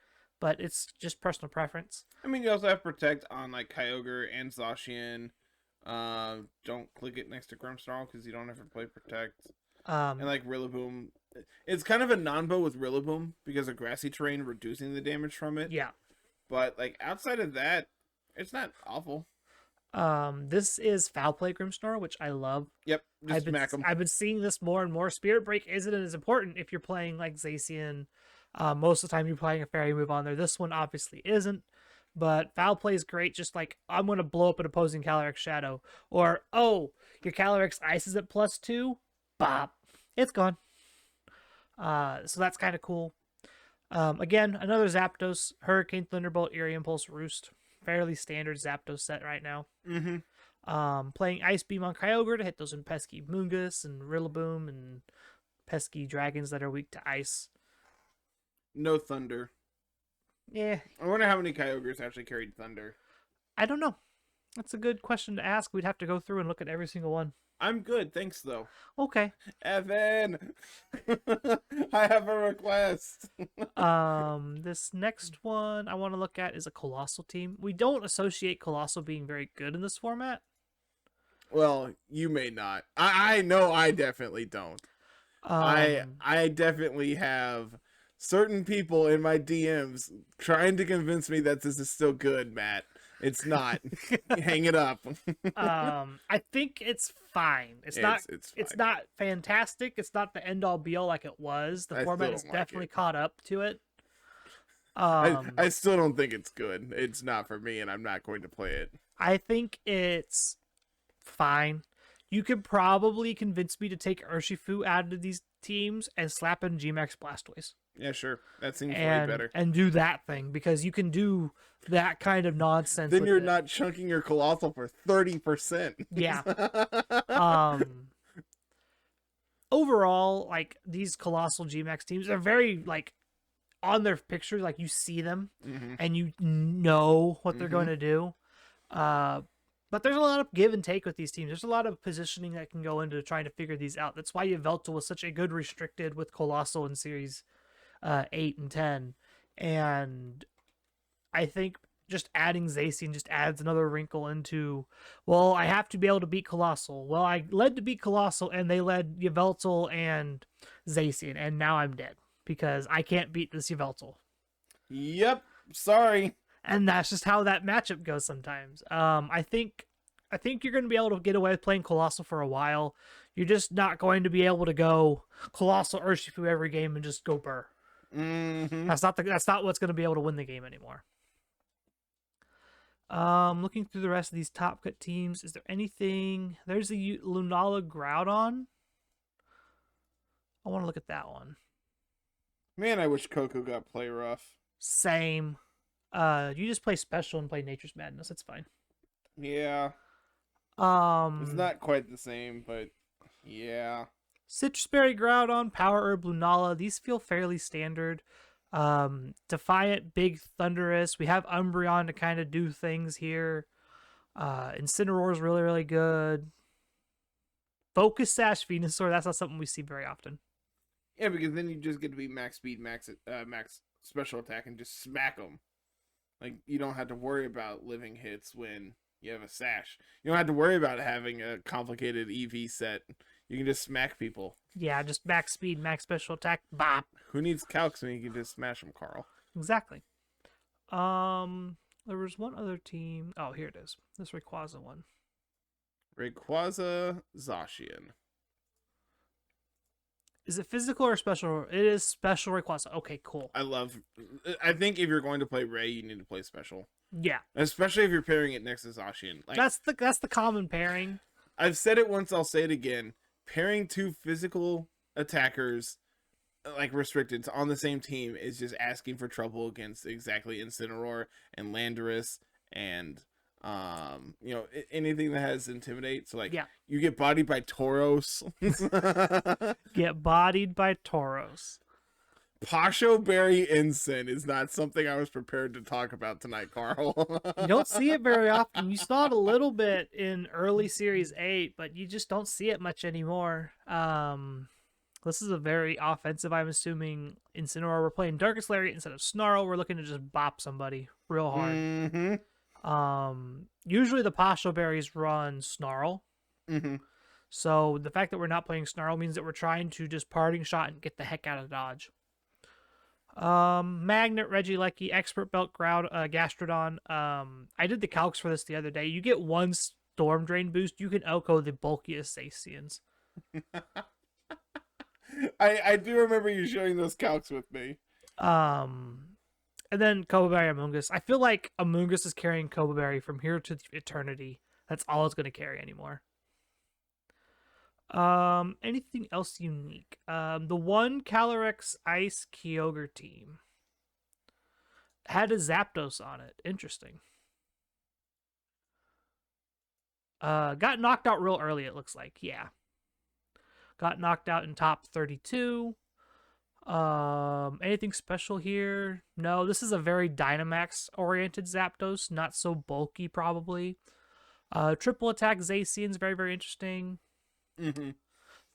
but it's just personal preference. I mean, you also have Protect on like Kyogre and Zacian. Don't click it next to Grimmsnarl because you don't ever play Protect. And like Rillaboom, it's kind of a non-bow with Rillaboom because of grassy terrain reducing the damage from it. Yeah. But like outside of that, it's not awful. This is Foul Play Grimmsnarl, which I love. Yep, just smack them. I've been seeing this more and more. Spirit Break isn't as important if you're playing like Zacian. Most of the time you're playing a fairy move on there. This one obviously isn't, but Foul Play is great. Just like, I'm going to blow up an opposing Calyrex Shadow, or Your Calyrex Ice is at +2. Bop. It's gone. So that's kind of cool. Again, another Zapdos, Hurricane, Thunderbolt, Eerie Impulse, Roost. Fairly standard Zapdos set right now. Playing Ice Beam on Kyogre to hit those pesky Moongus and Rillaboom and pesky dragons that are weak to ice. No Thunder. Yeah. I wonder how many Kyogres actually carried Thunder. I don't know. That's a good question to ask. We'd have to go through and look at every single one. I'm good, thanks though. Okay. Evan, I have a request. This next one I want to look at is a Colossal team. We don't associate Colossal being very good in this format. Well, you may not. I know I definitely don't. I definitely have certain people in my DMs trying to convince me that this is still good, Matt. It's not. Hang it up. I think it's fine. It's fine. not fantastic. It's not the end all be all like it was. The format is definitely caught up to it. I still don't think it's good. It's not for me, and I'm not going to play it. I think it's fine. You could probably convince me to take Urshifu out of these teams and slap in Gmax Blastoise. Yeah, sure. That seems way better. And do that thing, because you can do that kind of nonsense. Then you're not chunking your Colossal for 30%. Yeah. Overall, like, these Colossal Gmax teams are very, like, on their pictures, like, you see them and you know what they're going to do. But there's a lot of give and take with these teams. There's a lot of positioning that can go into trying to figure these out. That's why Yveltal was such a good restricted with Colossal in Series 8 and 10. And I think just adding Zacian just adds another wrinkle into, well, I have to be able to beat Colossal. Well, I led to beat Colossal, and they led Yveltal and Zacian, and now I'm dead because I can't beat this Yveltal. Yep. Sorry. And that's just how that matchup goes sometimes. I think you're going to be able to get away with playing Colossal for a while. You're just not going to be able to go Colossal Urshifu every game and just go burr. That's not what's going to be able to win the game anymore. Looking through the rest of these top cut teams, is there anything? There's the Lunala Groudon. I want to look at that one. Man, I wish Coco got play rough. Same. You just play special and play Nature's Madness. It's fine. Yeah. It's not quite the same, but yeah. Citrus Berry Groudon, Power Herb Lunala. These feel fairly standard. Defiant, Big Thundurus. We have Umbreon to kind of do things here. Incineroar is really, really good. Focus Sash Venusaur. That's not something we see very often. Yeah, because then you just get to be max speed, max special attack, and just smack them. Like, you don't have to worry about living hits when you have a Sash. You don't have to worry about having a complicated EV set. You can just smack people. Yeah, just max speed, max special attack, bop. Who needs calcs when you can just smash them, Carl? Exactly. There was one other team. Oh, here it is. This Rayquaza one. Rayquaza, Zacian. Is it physical or special? It is special Rayquaza. Okay, cool. I think if you're going to play Ray, you need to play special. Yeah. Especially if you're pairing it next to Zacian. Like, that's the common pairing. I've said it once, I'll say it again. Pairing two physical attackers, like restricted, on the same team is just asking for trouble against exactly Incineroar and Landorus and anything that has Intimidate. So like, you get bodied by Tauros. Get bodied by Tauros. Pasho Berry Ensign is not something I was prepared to talk about tonight, Carl. You don't see it very often. You saw it a little bit in early Series 8, but you just don't see it much anymore. This is a very offensive, I'm assuming, Incineroar. We're playing Darkest Lariat instead of Snarl. We're looking to just bop somebody real hard. Usually the Pasho Berries run Snarl. So the fact that we're not playing Snarl means that we're trying to just parting shot and get the heck out of Dodge. Magnet, Regieleki, Expert Belt, Gastrodon. I did the calcs for this the other day. You get one Storm Drain boost, you can Oko the bulkiest Zacians. I do remember you sharing those calcs with me. And then Cobaberry Amoonguss. I feel like Amoonguss is carrying Cobaberry from here to eternity. That's all it's going to carry anymore. Anything else unique? The one Calyrex Ice Kyogre team had a Zapdos on it. Interesting. Got knocked out real early, it looks like. Yeah. Got knocked out in top 32. Anything special here? No, this is a very Dynamax oriented Zapdos, not so bulky probably. Triple attack Zacian's very, very interesting. Mm-hmm.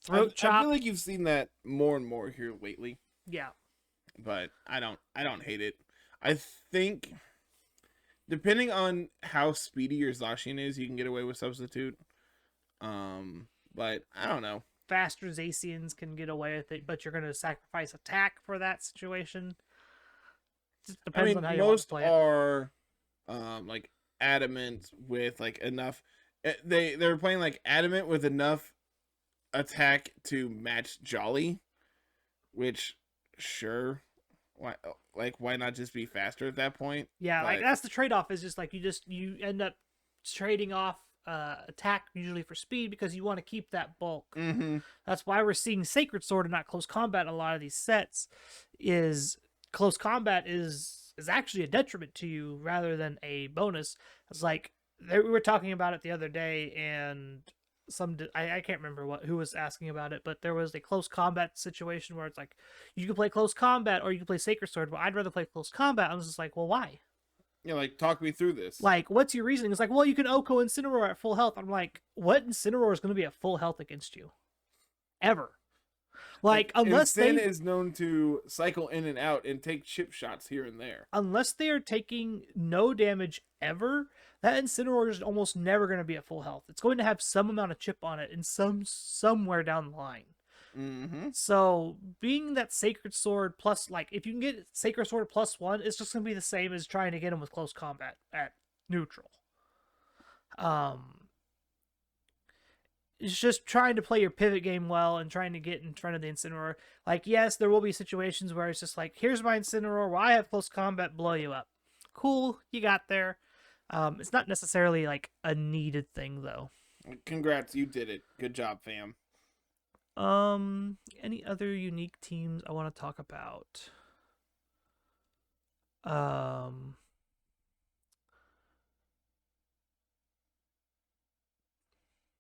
Throat chop. I feel like you've seen that more and more here lately. Yeah. But I don't hate it. I think depending on how speedy your Zacian is, you can get away with substitute. But I don't know. Faster Zacians can get away with it, but you're going to sacrifice attack for that situation. Just depends on how you want to play it. Most are like adamant with like enough. They're playing like adamant with enough attack to match Jolly, which sure, why not just be faster at that point? Yeah, like that's the trade-off. Is just like you end up trading off attack usually for speed because you want to keep that bulk. Mm-hmm. That's why we're seeing Sacred Sword and not Close Combat in a lot of these sets. Is Close Combat is actually a detriment to you rather than a bonus. It's like we were talking about it the other day, and I can't remember who was asking about it, but there was a Close Combat situation where it's like you can play Close Combat or you can play Sacred Sword, but I'd rather play Close Combat. I was just like, well, why? Yeah, like talk me through this. Like, what's your reasoning? It's like, well, you can Oko Incineroar at full health. I'm like, what Incineroar is going to be at full health against you? Ever. Like unless Sin is known to cycle in and out and take chip shots here and there. Unless they are taking no damage ever, that Incineroar is almost never going to be at full health. It's going to have some amount of chip on it in somewhere down the line. Mm-hmm. So being that Sacred Sword plus, like, if you can get Sacred Sword +1, it's just going to be the same as trying to get him with Close Combat at neutral. It's just trying to play your pivot game well and trying to get in front of the Incineroar. Like, yes, there will be situations where it's just like, here's my Incineroar, where I have Close Combat, blow you up. Cool, you got there. It's not necessarily like a needed thing though. Congrats, you did it. Good job, fam. Any other unique teams I want to talk about?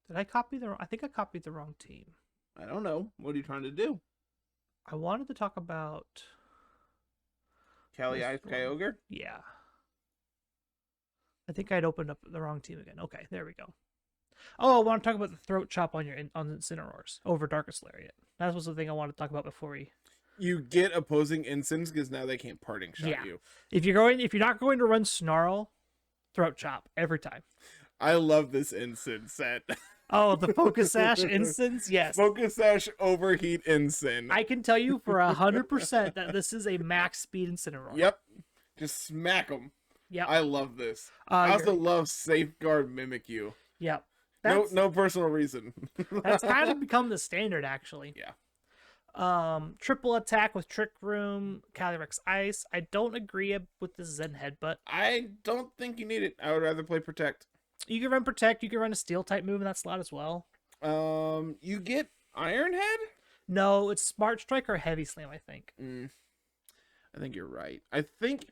Did I copy the? I think I copied the wrong team. I don't know. What are you trying to do? I wanted to talk about Cali Ice Kyogre? Yeah. I think I'd opened up the wrong team again. Okay, there we go. Oh, I want to talk about the throat chop on your Incineroars over Darkest Lariat. That was the thing I wanted to talk about before we. You get opposing Incins because now they can't parting shot you. If you're not going to run Snarl, throat chop every time. I love this Incin set. Oh, the Focus Sash Incins? Yes. Focus Sash Overheat Incin. I can tell you for 100% that this is a max speed Incineroar. Yep. Just smack them. Yep. I love this. I also love Safeguard Mimikyu. Yep. No personal reason. That's kind of become the standard, actually. Yeah. Triple attack with Trick Room, Calyrex Ice. I don't agree with the Zen Headbutt. I don't think you need it. I would rather play Protect. You can run Protect. You can run a Steel type move in that slot as well. You get Iron Head? No, it's Smart Strike or Heavy Slam, I think. I think you're right. I think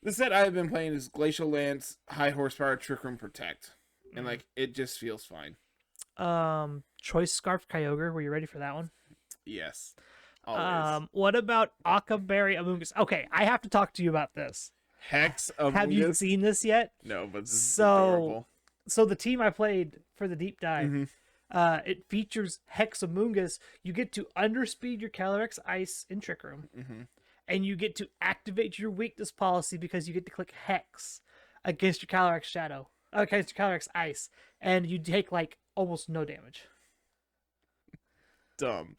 the set I've been playing is Glacial Lance, High Horsepower, Trick Room, Protect. And, like, it just feels fine. Choice Scarf Kyogre. Were you ready for that one? Yes. Always. What about Akaberry Amoonguss? Okay, I have to talk to you about this. Hex Amoonguss? Have you seen this yet? No, but this is adorable. So the team I played for the deep dive, it features Hex Amoonguss. You get to underspeed your Calyrex Ice in Trick Room. And you get to activate your weakness policy because you get to click Hex against your Calyrex Shadow. Okay, it's Calyrex Ice, and you take like almost no damage. Dumb.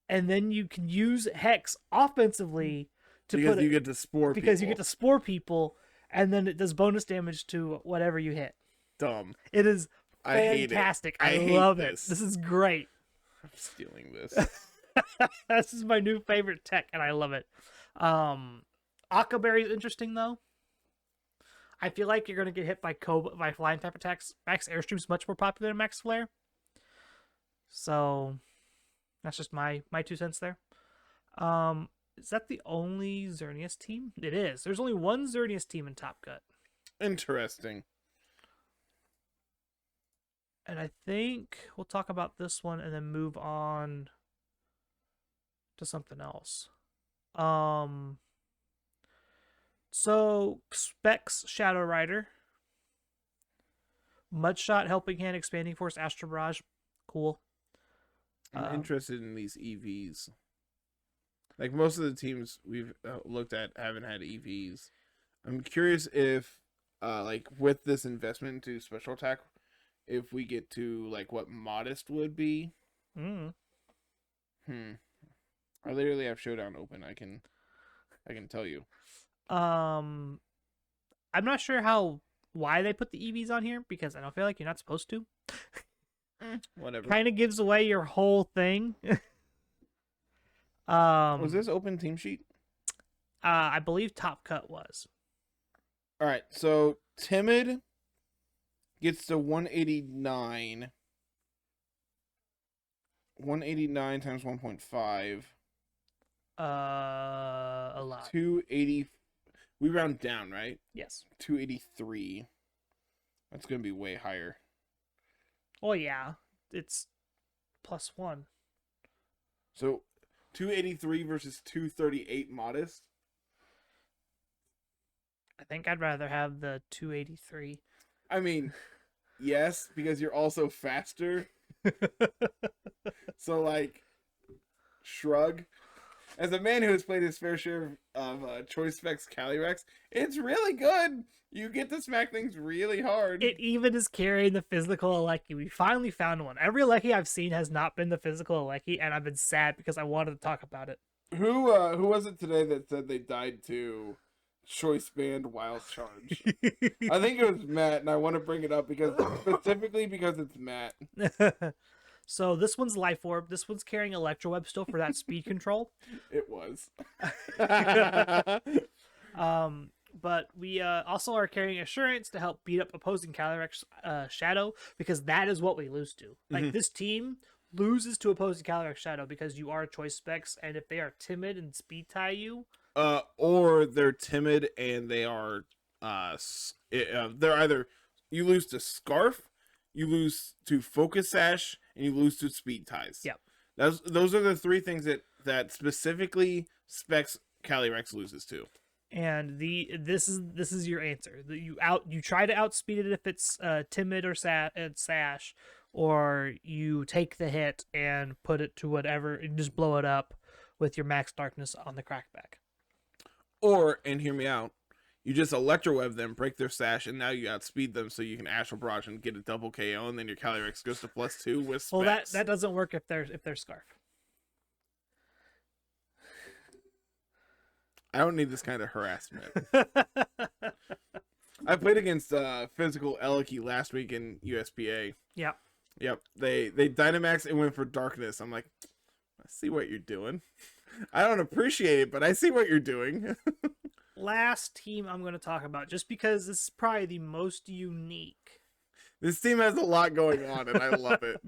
And then you can use Hex offensively because you get to spore people. Because you get to spore people, and then it does bonus damage to whatever you hit. Dumb. It is fantastic. I love it. This is great. I'm stealing this. This is my new favorite tech, and I love it. Akaberry is interesting though. I feel like you're going to get hit by flying type attacks. Max Airstream is much more popular than Max Flare. So that's just my 2 cents there. Is that the only Xerneas team? It is. There's only one Xerneas team in Top Cut. Interesting. And I think we'll talk about this one and then move on to something else. So Specs Shadow Rider, Mudshot, Helping Hand, Expanding Force, Astro Barrage, cool. I'm interested in these EVs. Like most of the teams we've looked at haven't had EVs. I'm curious if, like with this investment into special attack, if we get to like what Modest would be. I literally have Showdown open. I can tell you. I'm not sure why they put the EVs on here because I don't feel like you're not supposed to. Whatever. Kind of gives away your whole thing. Was this open team sheet? I believe Top Cut was. All right, so Timid gets to 189. 189 times 1.5. A lot. 280. We round down, right? Yes. 283. That's going to be way higher. Oh, yeah. It's +1. So 283 versus 238 Modest. I think I'd rather have the 283. I mean, yes, because you're also faster. So, like, shrug. As a man who has played his fair share of Choice Specs Calyrex, it's really good. You get to smack things really hard. It even is carrying the physical Alecki. We finally found one. Every Alecki I've seen has not been the physical Alecki, and I've been sad because I wanted to talk about it. Who was it today that said they died to Choice Band Wild Charge? I think it was Matt, and I want to bring it up specifically because it's Matt. So this one's Life Orb. This one's carrying Electro Web still for that speed control. It was. But we also are carrying Assurance to help beat up opposing Calyrex Shadow, because that is what we lose to. Like, this team loses to opposing Calyrex Shadow because you are Choice Specs, and if they are timid and speed tie you... or they're timid and they are... they're either... You lose to Scarf, you lose to Focus Sash, and you lose to Speed Ties. Yep. Those are the three things that specifically Specs Calyrex loses to. And this is your answer. You try to outspeed it if it's timid or sash, or you take the hit and put it to whatever and just blow it up with your max darkness on the crackback. Or, and hear me out, you just Electroweb them, break their sash, and now you outspeed them so you can Astral Barrage and get a double KO, and then your Calyrex goes to +2 with Specs. Well, that doesn't work if they're Scarf. I don't need this kind of harassment. I played against physical Eliki last week in USPA. Yep. Yep. They Dynamax and went for Darkness. I'm like, I see what you're doing. I don't appreciate it, but I see what you're doing. Last team I'm going to talk about, just because this is probably the most unique. This team has a lot going on, and I love it.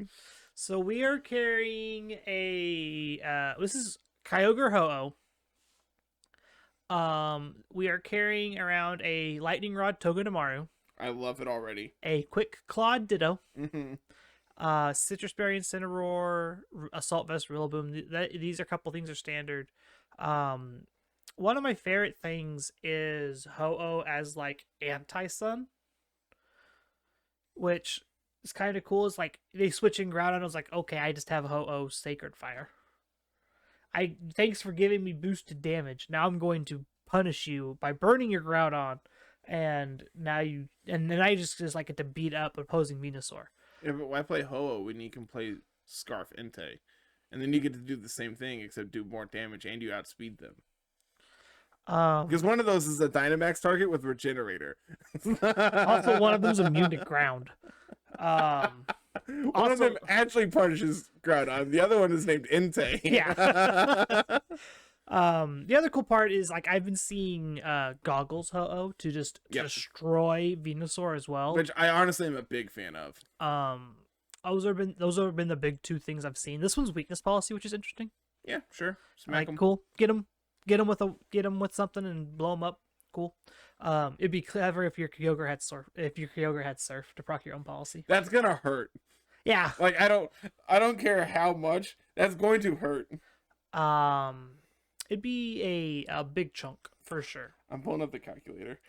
So we are carrying this is Kyogre Ho-Oh. We are carrying around a Lightning Rod Togedemaru. I love it already. A Quick Clawed Ditto. Mm-hmm. Citrus Berry Incineroar, Assault Vest, Rillaboom. These are a couple things are standard. One of my favorite things is Ho-Oh as like anti-sun, which is kind of cool. It's like they switch in Groudon. I was like, okay, I just have Ho-Oh Sacred Fire. Thanks for giving me boosted damage. Now I'm going to punish you by burning your Groudon, and then I just like get to beat up opposing Venusaur. Yeah, but why play Ho-Oh when you can play Scarf Entei? And then you get to do the same thing, except do more damage, and you outspeed them. Because one of those is a Dynamax target with Regenerator. Also, one of them's immune to ground. One of them actually punishes Groudon. The other one is named Entei. Yeah. The other cool part is, like, I've been seeing Goggles Ho-Oh to just destroy Venusaur as well. Which I honestly am a big fan of. those have been the big two things I've seen. This one's weakness policy, which is interesting. Yeah, sure. Smack Like, 'em. cool. Get them with something and blow them up. Cool. It'd be clever if your Kyogre had surf to proc your own policy. That's gonna hurt. Yeah. Like I don't care how much. That's going to hurt. It'd be a big chunk for sure. I'm pulling up the calculator.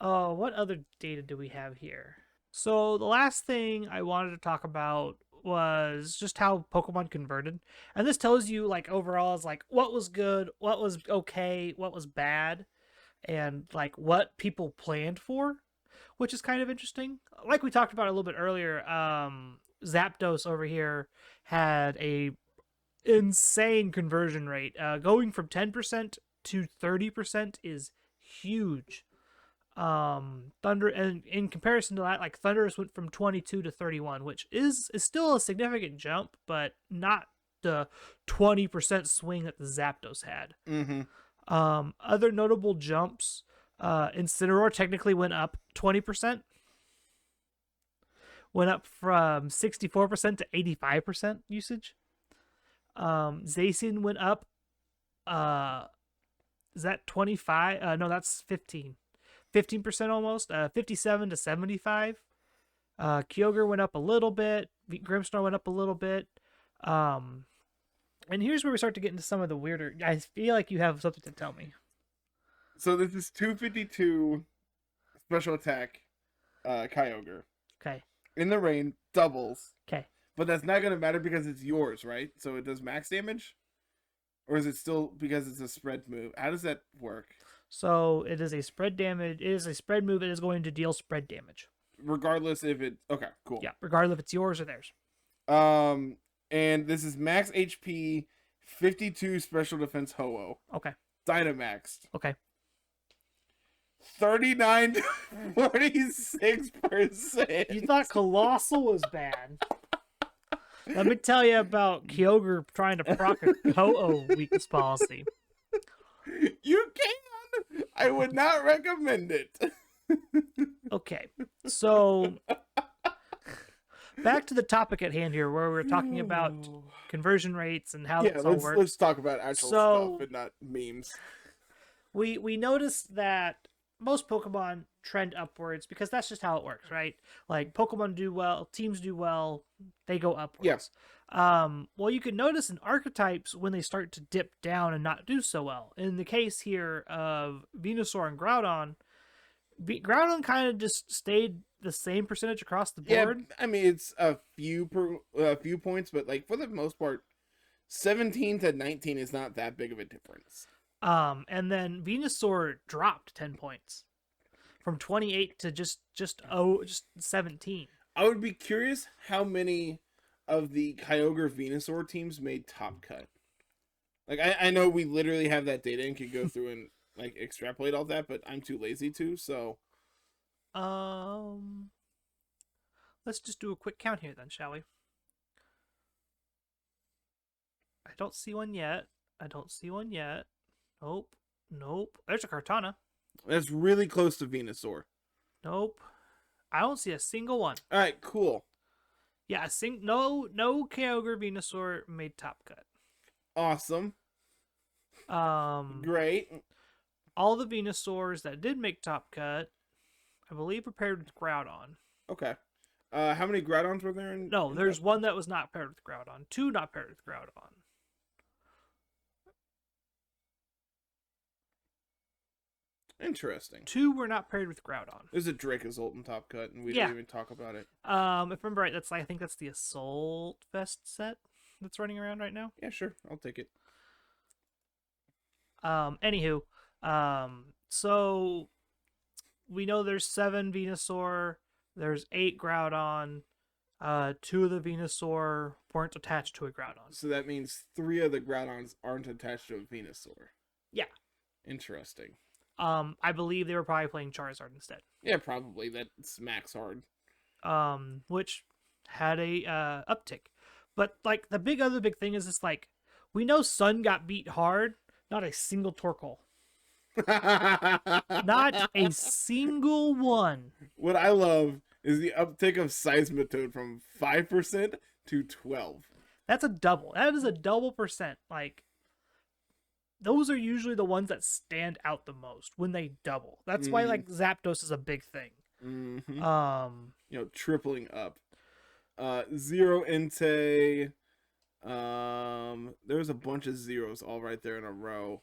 Oh, what other data do we have here? So the last thing I wanted to talk about was just how Pokemon converted. And this tells you like overall is like what was good, what was okay, what was bad, and like what people planned for, which is kind of interesting. Like we talked about a little bit earlier, Zapdos over here had a insane conversion rate. Going from 10% to 30% is huge. Thunder, and in comparison to that, like Thunderous went from 22 to 31, which is still a significant jump, but not the 20% swing that the Zapdos had. Other notable jumps, Incineroar technically went up 20%, went up from 64% to 85% usage. Zacian went up, is that 25? No, that's 15% almost, 57 to 75. Kyogre went up a little bit. Grimmsnarl went up a little bit. And here's where we start to get into some of the weirder. I feel like you have something to tell me. So this is 252 special attack, Kyogre. Okay. In the rain, doubles. Okay. But that's not gonna matter because it's yours, right? So it does max damage, or is it still because it's a spread move? How does that work? So it is a spread damage. It is a spread move. It is going to deal spread damage, Regardless if it. Okay, cool. yeah, regardless if it's yours or theirs. And this is max HP, 52 special defense Ho-Oh. Okay. Dynamaxed. Okay. 39 to 46%. You thought Colossal was bad. Let me tell you about Kyogre trying to proc a Ho-Oh weakness policy. You can. I would not recommend it. Okay, so back to the topic at hand here, where we're talking about conversion rates and how this all works. Let's talk about actual stuff and not memes. We noticed that most Pokemon trend upwards because that's just how it works, right? Like Pokemon do well, teams do well, they go upwards. Yes. Well, you can notice in Archetypes when they start to dip down and not do so well. In the case here of Venusaur and Groudon, Groudon kind of just stayed the same percentage across the board. Yeah, I mean it's a few points, but like for the most part, 17 to 19 is not that big of a difference. And then Venusaur dropped 10 points from 28 to just 17. I would be curious how many of the Kyogre Venusaur teams made top cut. Like I know we literally have that data and could go through and like extrapolate all that, but I'm too lazy to, so let's just do a quick count here then, shall we? I don't see one yet. Nope. There's a Kartana. that's really close to Venusaur. Nope. I don't see a single one. All right, cool. Yeah, no Kyogre Venusaur made top cut. Awesome. Great. All the Venusaurs that did make top cut, I believe, were paired with Groudon. Okay. How many Groudons were there? No, there's one that was not paired with Groudon. Two not paired with Groudon. Interesting. Two were not paired with Groudon. There's a Dracozolt in Top Cut, and we didn't even talk about it. If I remember right, I think that's the Assault Vest set that's running around right now. Yeah, sure. I'll take it. Anywho, so we know there's 7 Venusaur, there's 8 Groudon, 2 of the Venusaur weren't attached to a Groudon. So that means 3 of the Groudons aren't attached to a Venusaur. Yeah. Interesting. I believe they were probably playing Charizard instead. Yeah, probably. That's max hard. Which had a uptick. But like the other big thing is this, like, we know Sun got beat hard, not a single Torkoal. Not a single one. What I love is the uptick of Seismitoad from 5% to 12. That's a double. That is a double percent. Like, those are usually the ones that stand out the most when they double. That's why like Zapdos is a big thing. You know, tripling up. Zero Entei. There's a bunch of zeros all right there in a row.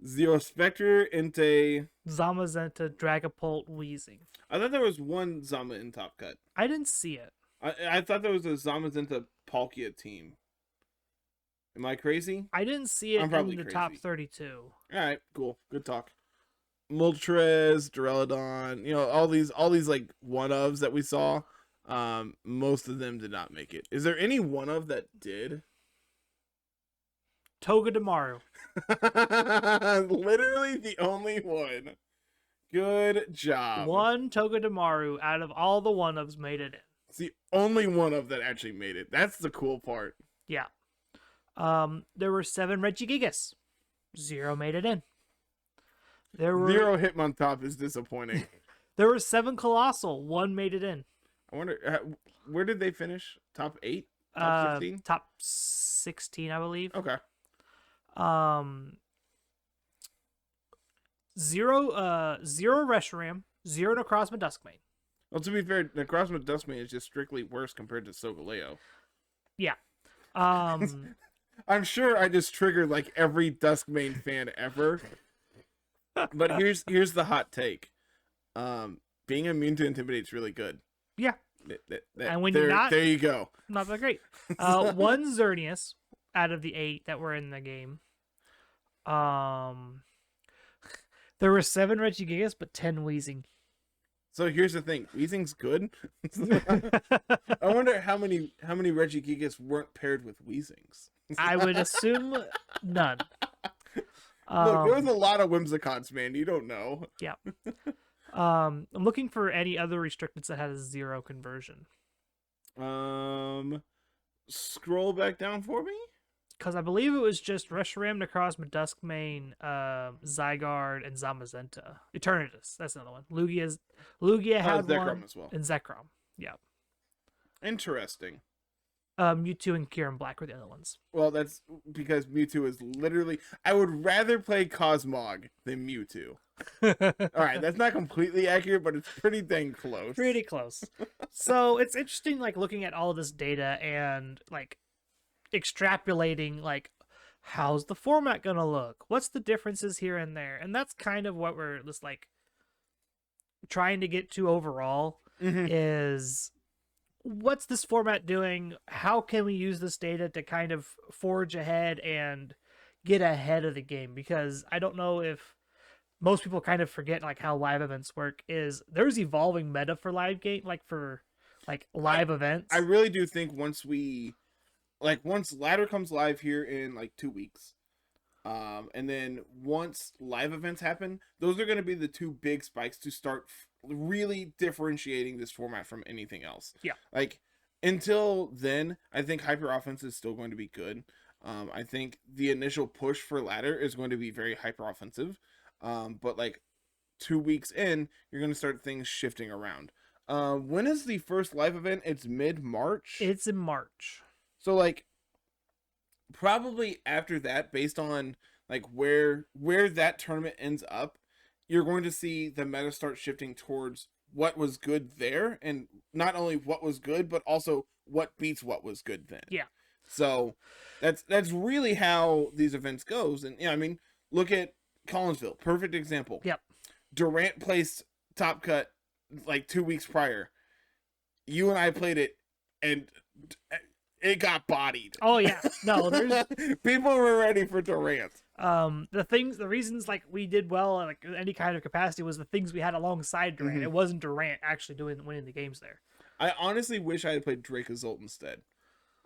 Zero Spectre, Entei, Zamazenta, Dragapult, Weezing. I thought there was one Zama in Top Cut. I didn't see it. I thought there was a Zamazenta Palkia team. Am I crazy? I didn't see it I'm probably in the crazy. top 32. All right, cool. Good talk. Moltres, Duraludon, you know, all these like one-ofs that we saw, most of them did not make it. Is there any one-of that did? Togedemaru. Literally the only one. Good job. One Togedemaru out of all the one-ofs made it in. It's the only one of that actually made it. That's the cool part. Yeah. There were 7 Regigigas. 0 made it in. There were 0 Hitmontop is disappointing. There were 7 Colossal. 1 made it in. I wonder where did they finish? Top 8? Top 16? Top 16, I believe. Okay. 0 Reshiram, 0 Necrozma Duskmane. Well, to be fair, Necrozma Duskmane is just strictly worse compared to Solgaleo. Yeah. I'm sure I just triggered like every Duskmane fan ever. But here's the hot take. Being immune to Intimidate is really good. Yeah. And when there, you're not, there you go. Not that great. 1 Xerneas out of the 8 that were in the game. There were 7 Regigigas, but 10 Weezing. So here's the thing, Weezing's good. I wonder how many Regigigas weren't paired with Weezings. I would assume none. Look, there was a lot of Whimsicots, man. You don't know. Yeah. I'm looking for any other restricteds that had a 0 conversion. Scroll back down for me. Because I believe it was just Reshiram, Necrozma, Duskmane, Zygarde, and Zamazenta. Eternatus, that's another one. Lugia had Zekrom one, as well. and Zekrom. Yeah. Interesting. Mewtwo and Kieran Black were the other ones. Well, that's because Mewtwo is literally... I would rather play Cosmog than Mewtwo. Alright, that's not completely accurate, but it's pretty dang close. Pretty close. So it's interesting, like, looking at all of this data and, like, extrapolating, like, how's the format gonna look? What's the differences here and there? And that's kind of what we're just, like, trying to get to overall, is... what's this format doing? How can we use this data to kind of forge ahead and get ahead of the game? Because I don't know if most people kind of forget like how live events work. Is there's evolving meta for live game, like for like live events. I really do think once ladder comes live here in like 2 weeks, and then once live events happen, those are going to be the 2 big spikes to start really differentiating this format from anything else. Yeah. Like until then, I think hyper offense is still going to be good. I think the initial push for ladder is going to be very hyper offensive. But like 2 weeks in, you're going to start things shifting around. When is the first live event? It's mid-March. It's in March. So like probably after that, based on like where that tournament ends up, you're going to see the meta start shifting towards what was good there, and not only what was good, but also what beats what was good then. Yeah. So that's really how these events goes. And yeah, I mean, look at Collinsville, perfect example. Yep. Durant placed Top Cut like 2 weeks prior. You and I played it, and it got bodied. Oh yeah, no, there's people were ready for Durant. The reasons like we did well in like any kind of capacity was the things we had alongside Durant. It wasn't Durant actually winning the games there. I honestly wish I had played Dracozolt instead.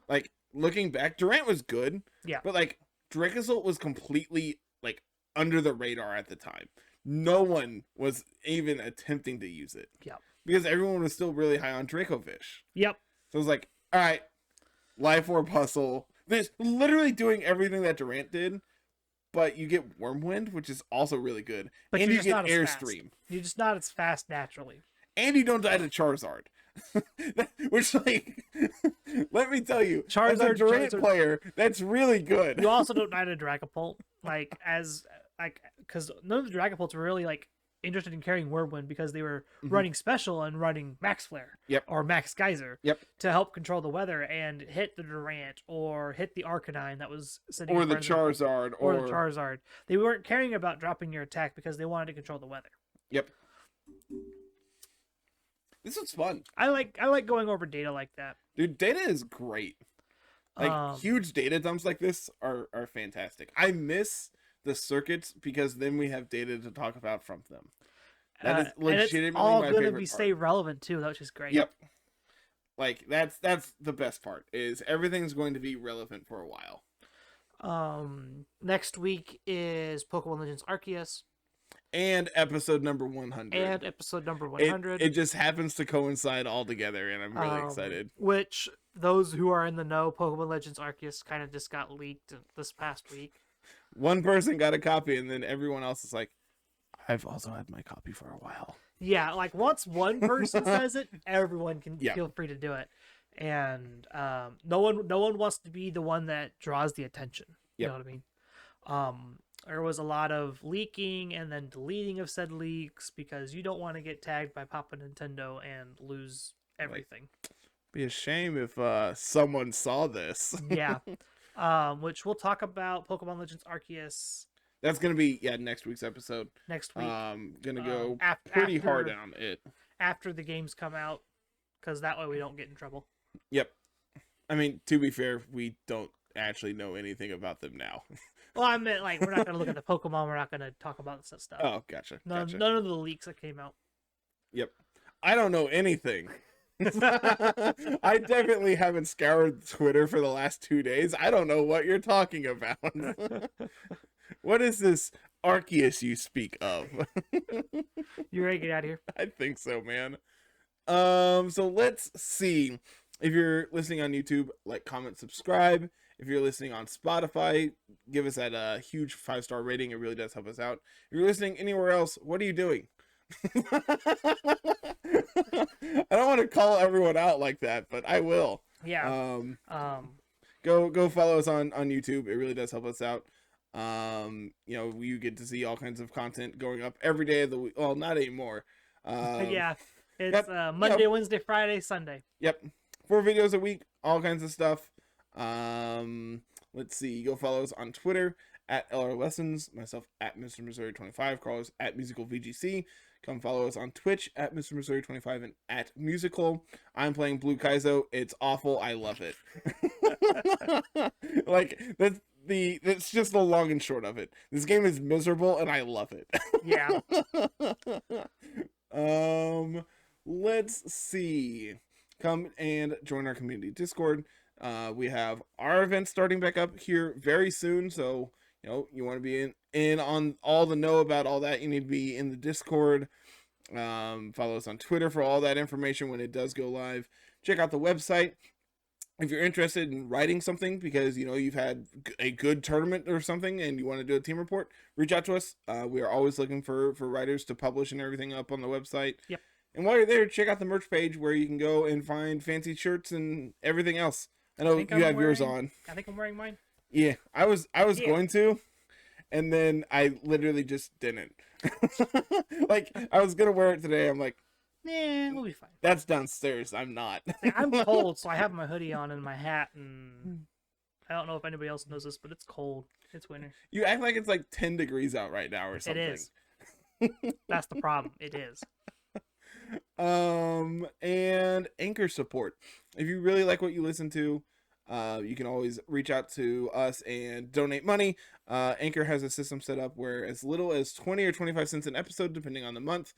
Like looking back, Durant was good. Yeah. But like Dracozolt was completely like under the radar at the time. No one was even attempting to use it. Yep. Because everyone was still really high on Dracovish. Yep. So it was like, all right, Life Orb Hustle. There's literally doing everything that Durant did, but you get Wormwind, which is also really good. But and you're you just get not as Airstream. fast. You're just not as fast naturally. And you don't die to Charizard. Which, like, let me tell you, as a Charizard, Durant Charizard. player, that's really good. You also don't need a Dragapult, because none of the Dragapults were really like interested in carrying Whirlwind because they were running special and running Max Flare, Yep. or Max Geyser, Yep. to help control the weather and hit the Durant or hit the Arcanine that was sitting Or in the front of them, Charizard, or the Charizard. They weren't caring about dropping your attack because they wanted to control the weather. Yep. This was fun. I like going over data like that. Dude, data is great. Like, huge data dumps like this are fantastic. I miss the circuits because then we have data to talk about from them. That is legitimately and it's all my gonna favorite be part. stay relevant too, which is great. Yep. Like, that's the best part, is everything's going to be relevant for a while. Next week is Pokemon Legends Arceus. And episode number 100. It just happens to coincide all together, and I'm really excited. Which, those who are in the know, Pokemon Legends Arceus kind of just got leaked this past week. One person got a copy, and then everyone else is like, I've also had my copy for a while. Yeah, like once one person says it, everyone can feel free to do it. And no one wants to be the one that draws the attention. You know what I mean? There was a lot of leaking and then deleting of said leaks because you don't want to get tagged by Papa Nintendo and lose everything. Be a shame if someone saw this. Yeah. Which we'll talk about Pokemon Legends Arceus. That's gonna be next week's episode. Next week. Gonna go pretty hard on it after the games come out, because that way we don't get in trouble. Yep. I mean, to be fair, we don't actually know anything about them now. Well, I meant, like, we're not gonna look at the Pokemon. We're not gonna talk about this stuff. Oh, gotcha. None of the leaks that came out. Yep. I don't know anything. I definitely haven't scoured Twitter for the last 2 days. I don't know what you're talking about. What is this Arceus you speak of? You ready to get out of here? I think so, man. So let's see. If you're listening on YouTube, like, comment, subscribe. If you're listening on Spotify, give us that huge 5-star rating. It really does help us out. If you're listening anywhere else, what are you doing? I don't want to call everyone out like that, but I will. Yeah. Go follow us on YouTube. It really does help us out. You get to see all kinds of content going up every day of the week. Well, not anymore. Yeah. It's Monday, Wednesday, Friday, Sunday. Yep. 4 videos a week, all kinds of stuff. Let's see. Go follow us on Twitter at LR Lessons, myself at Mr. Missouri25, Carlos at Musical VGC. Come follow us on Twitch at Mr. Missouri25 and at Musical. I'm playing Blue Kaizo. It's awful. I love it. Like, that's just the long and short of it. This game is miserable and I love it. Yeah. Let's see. Come and join our community Discord. We have our events starting back up here very soon, so you want to be in on all the know about all that. You need to be in the Discord. Follow us on Twitter for all that information when it does go live. Check out the website if you're interested in writing something because you've had a good tournament or something and you want to do a team report. Reach out to us. We are always looking for writers to publish and everything up on the website. Yep. And while you're there, check out the merch page where you can go and find fancy shirts and everything else. I know you have yours on. I think I'm wearing mine. Yeah, I was going to, and then I literally just didn't. Like, I was gonna wear it today. I'm like, we'll be fine. That's downstairs. I'm not. I'm cold, so I have my hoodie on and my hat, and I don't know if anybody else knows this, but it's cold. It's winter. You act like it's like 10 degrees out right now or something. It is. That's the problem. It is. And Anchor support. If you really like what you listen to, you can always reach out to us and donate money. Anchor has a system set up where as little as 20 or 25 cents an episode, depending on the month,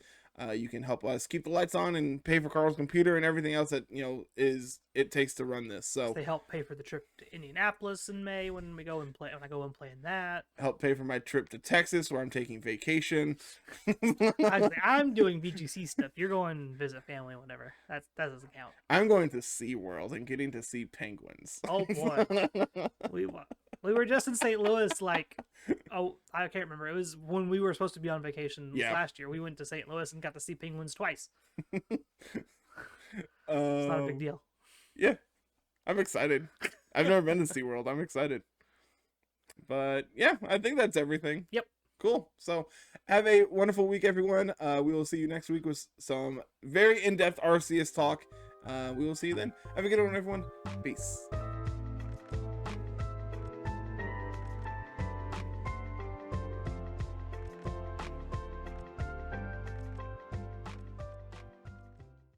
you can help us keep the lights on and pay for Carl's computer and everything else that it takes to run this. So they help pay for the trip to Indianapolis in May when I go and play in that. Help pay for my trip to Texas where I'm taking vacation. I'm doing VGC stuff. You're going to visit family, whatever. That doesn't count. I'm going to SeaWorld and getting to see penguins. Oh boy. We were just in St. Louis, I can't remember. It was when we were supposed to be on vacation last year. We went to St. Louis and got to see penguins twice. It's not a big Um, deal. yeah, I'm excited. I've never been to SeaWorld. I'm excited. But yeah, I think that's everything. Yep. Cool. So have a wonderful week, everyone. We will see you next week with some very in-depth Arceus talk. We will see you then. Have a good one, everyone. Peace.